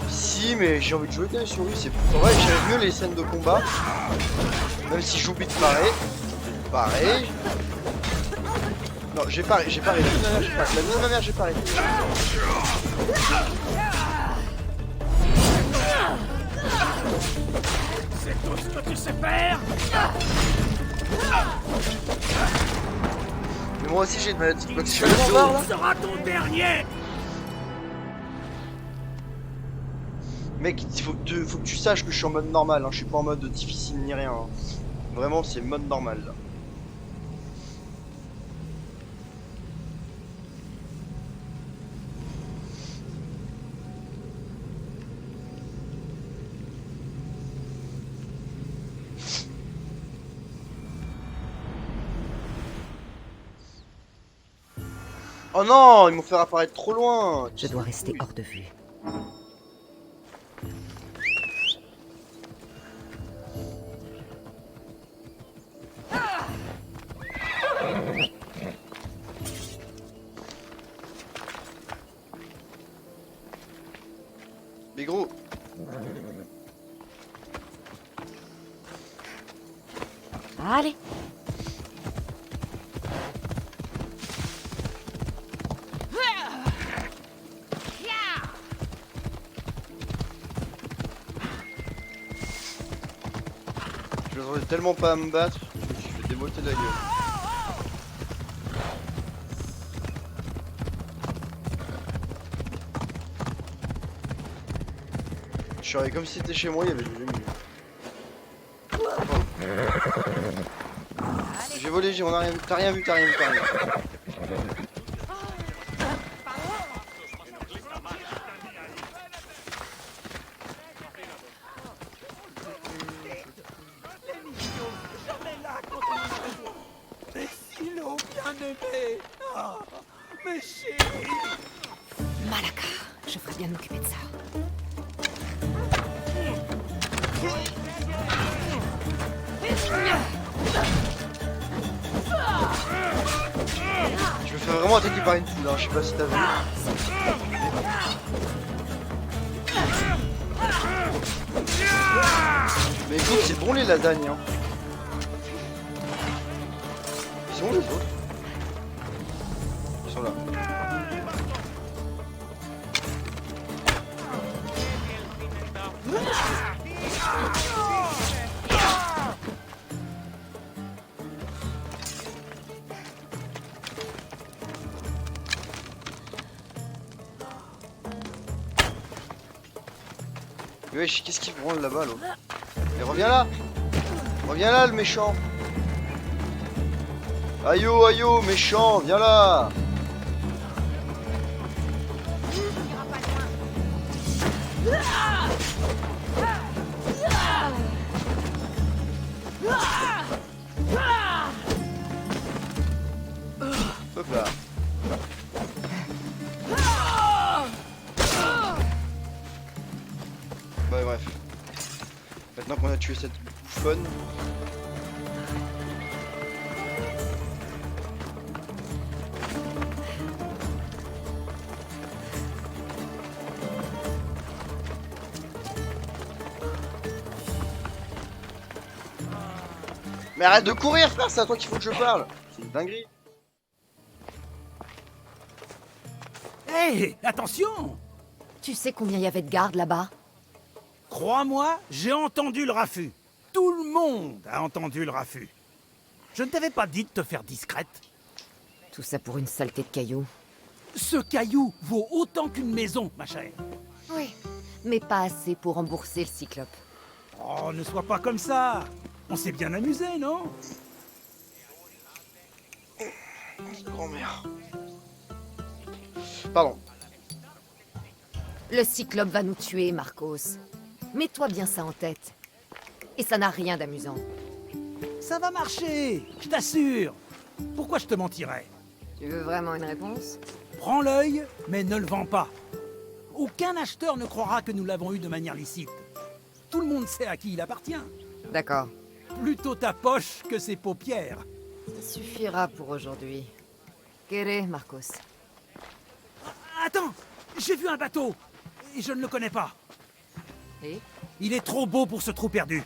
Si, mais j'ai envie de jouer clavier souris, c'est plus vrai, j'aime mieux les scènes de combat. Même si j'oublie de parer. Pareil. Non, j'ai paré, la vie de ma mère, j'ai paré. C'est tout ce que tu sais faire. Mais moi aussi j'ai une maladie de bloc sur Ce le bord là. sera ton dernier. Mec, il faut que tu saches que je suis en mode normal, hein. Je suis pas en mode difficile ni rien. Hein. Vraiment, c'est mode normal là. Oh non, ils m'ont fait apparaître trop loin. Je dois rester hors de vue. Mais gros. Allez. Je m'attendais tellement pas à me battre, je me suis fait déboîter de la gueule. Je suis arrivé comme si c'était chez moi, il y avait du milieu. J'ai volé, on a rien vu, t'as rien vu. Mais Silo, bien-aimé. Ah, mais chérie. Malaka, je ferai bien m'occuper de ça. Je me fais vraiment attaquer par une foule, hein. Je sais pas si t'as vu. Mais écoute, c'est bon les lasagnes, hein. Ils sont où les autres? Ils sont là. Mais wesh, qu'est-ce qu'il branle là-bas, l'autre? Mais reviens là! Reviens là, le méchant! Aïe oh, méchant, viens là! Hop là. Bah bref. Maintenant qu'on a tué cette bouffonne. Mais arrête de courir, frère, c'est à toi qu'il faut que je parle. C'est une dinguerie. Hé, attention! Tu sais combien il y avait de gardes là-bas? Crois-moi, j'ai entendu le raffut. Tout le monde a entendu le raffut. Je ne t'avais pas dit de te faire discrète. Tout ça pour une saleté de cailloux. Ce caillou vaut autant qu'une maison, ma chère. Oui, mais pas assez pour rembourser le cyclope. Oh, ne sois pas comme ça. On s'est bien amusé, non? Grand-mère. Pardon. Le cyclope va nous tuer, Marcos. Mets-toi bien ça en tête. Et ça n'a rien d'amusant. Ça va marcher, je t'assure. Pourquoi je te mentirais? Tu veux vraiment une réponse? Prends l'œil, mais ne le vends pas. Aucun acheteur ne croira que nous l'avons eu de manière licite. Tout le monde sait à qui il appartient. D'accord. Plutôt ta poche que ses paupières. Ça suffira pour aujourd'hui. Quéré, Marcos. Attends, j'ai vu un bateau. Et je ne le connais pas. Et? Il est trop beau pour ce trou perdu.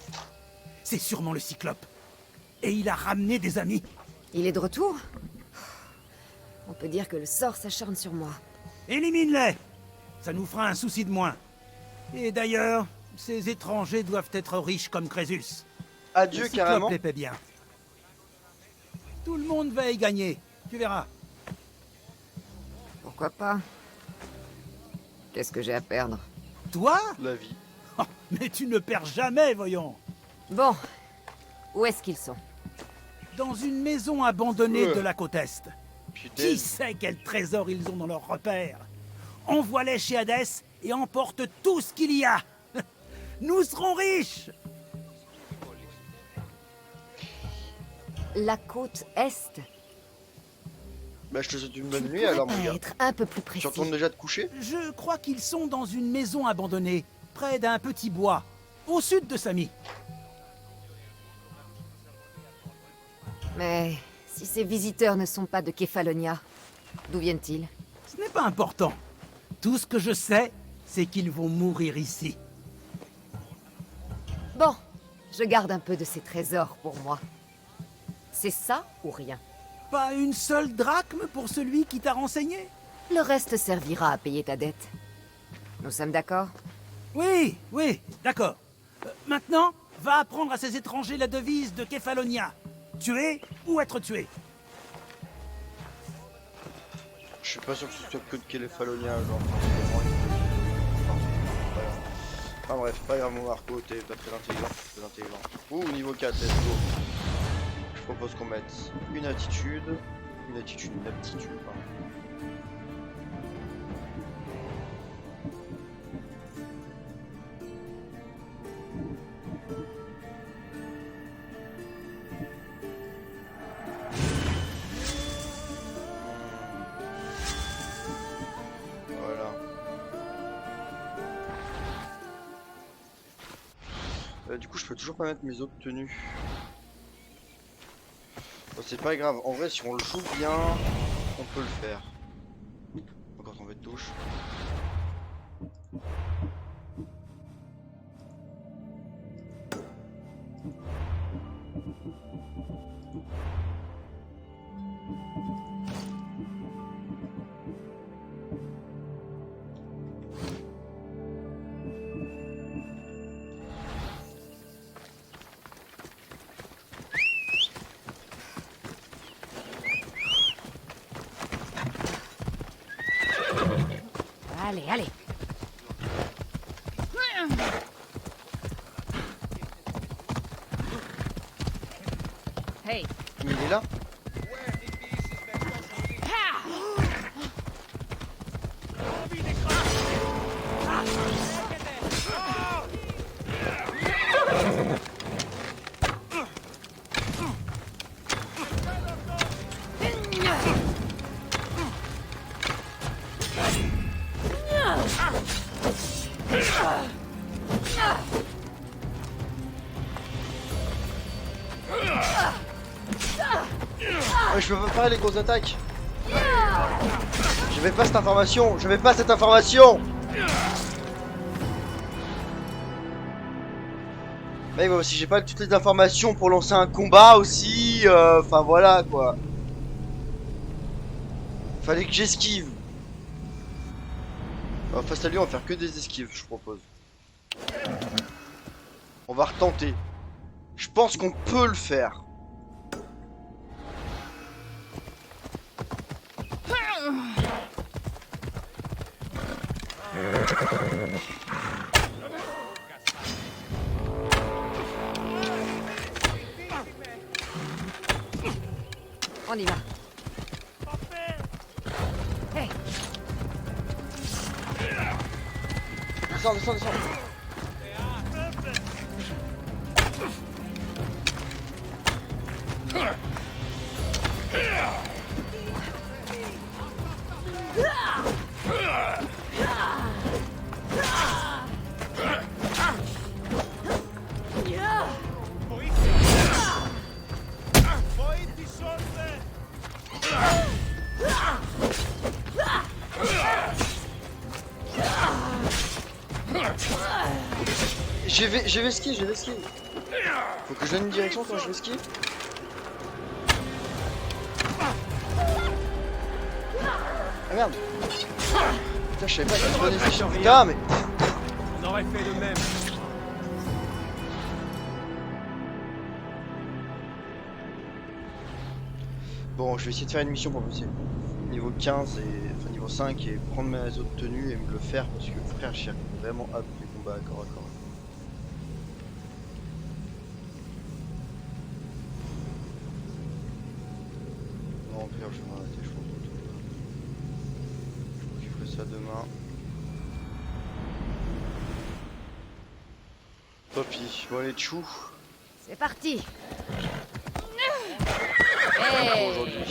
C'est sûrement le cyclope. Et il a ramené des amis. Il est de retour? On peut dire que le sort s'acharne sur moi. Élimine-les! Ça nous fera un souci de moins. Et d'ailleurs, ces étrangers doivent être riches comme Crésus. Adieu, le cyclope carrément. les paie bien. Tout le monde va y gagner, tu verras. Pourquoi pas? Qu'est-ce que j'ai à perdre? Toi? La vie. Oh, mais tu ne perds jamais, voyons. Bon, où est-ce qu'ils sont? Dans une maison abandonnée de la côte Est. Putain. Qui sait quel trésor ils ont dans leur repère? Envoie-les chez Hadès et emporte tout ce qu'il y a. Nous serons riches. La côte Est. Bah je te souhaite une bonne nuit alors mon gars. Être un peu plus précis. Tu retournes déjà te coucher? Je crois qu'ils sont dans une maison abandonnée, près d'un petit bois, au sud de Samy. Mais si ces visiteurs ne sont pas de Kefalonia, d'où viennent-ils? Ce n'est pas important. Tout ce que je sais, c'est qu'ils vont mourir ici. Bon, je garde un peu de ces trésors pour moi. C'est ça ou rien? Pas une seule drachme pour celui qui t'a renseigné? Le reste servira à payer ta dette. Nous sommes d'accord? Oui, d'accord. Maintenant, va apprendre à ces étrangers la devise de Kefalonia. Tuer ou être tué. Je suis pas sûr que ce soit que de Kefalonia, genre. Enfin bref, pas grave mon Marco, t'es pas très intelligent, très intelligent. Ouh, niveau 4, let's go. Je propose qu'on mette une aptitude, pardon. Voilà. Du coup, je peux toujours pas mettre mes autres tenues. Bon, c'est pas grave. En vrai, si on le joue bien, on peut le faire. Encore tomber de touche. Hey. Mais il est là. Ouais, je peux pas faire les grosses attaques. J'avais pas cette information. J'avais pas cette information. Mais bon, si j'ai pas toutes les informations pour lancer un combat aussi, enfin voilà quoi. Fallait que j'esquive. Face à lui, on va faire que des esquives, je propose. On va retenter. Je pense qu'on peut le faire. On y va. Hey. Descends, descends, descends. J'ai vais skier, j'ai vais skier. Faut que je donne une direction quand je vais skier. Ah merde. Putain, je savais pas qu'il se prenait ces chiens. Putain, mais. On aurait fait le même. Bon, je vais essayer de faire une mission pour passer niveau 15 et enfin niveau 5 et prendre mes autres tenues et me le faire parce que frère, j'ai vraiment hâte des combats à corps à corps. Non, pire, je vais m'arrêter, je pense. Je crois qu'il ferait ça demain. Topi, bon allez, tchou. C'est parti. Pour aujourd'hui.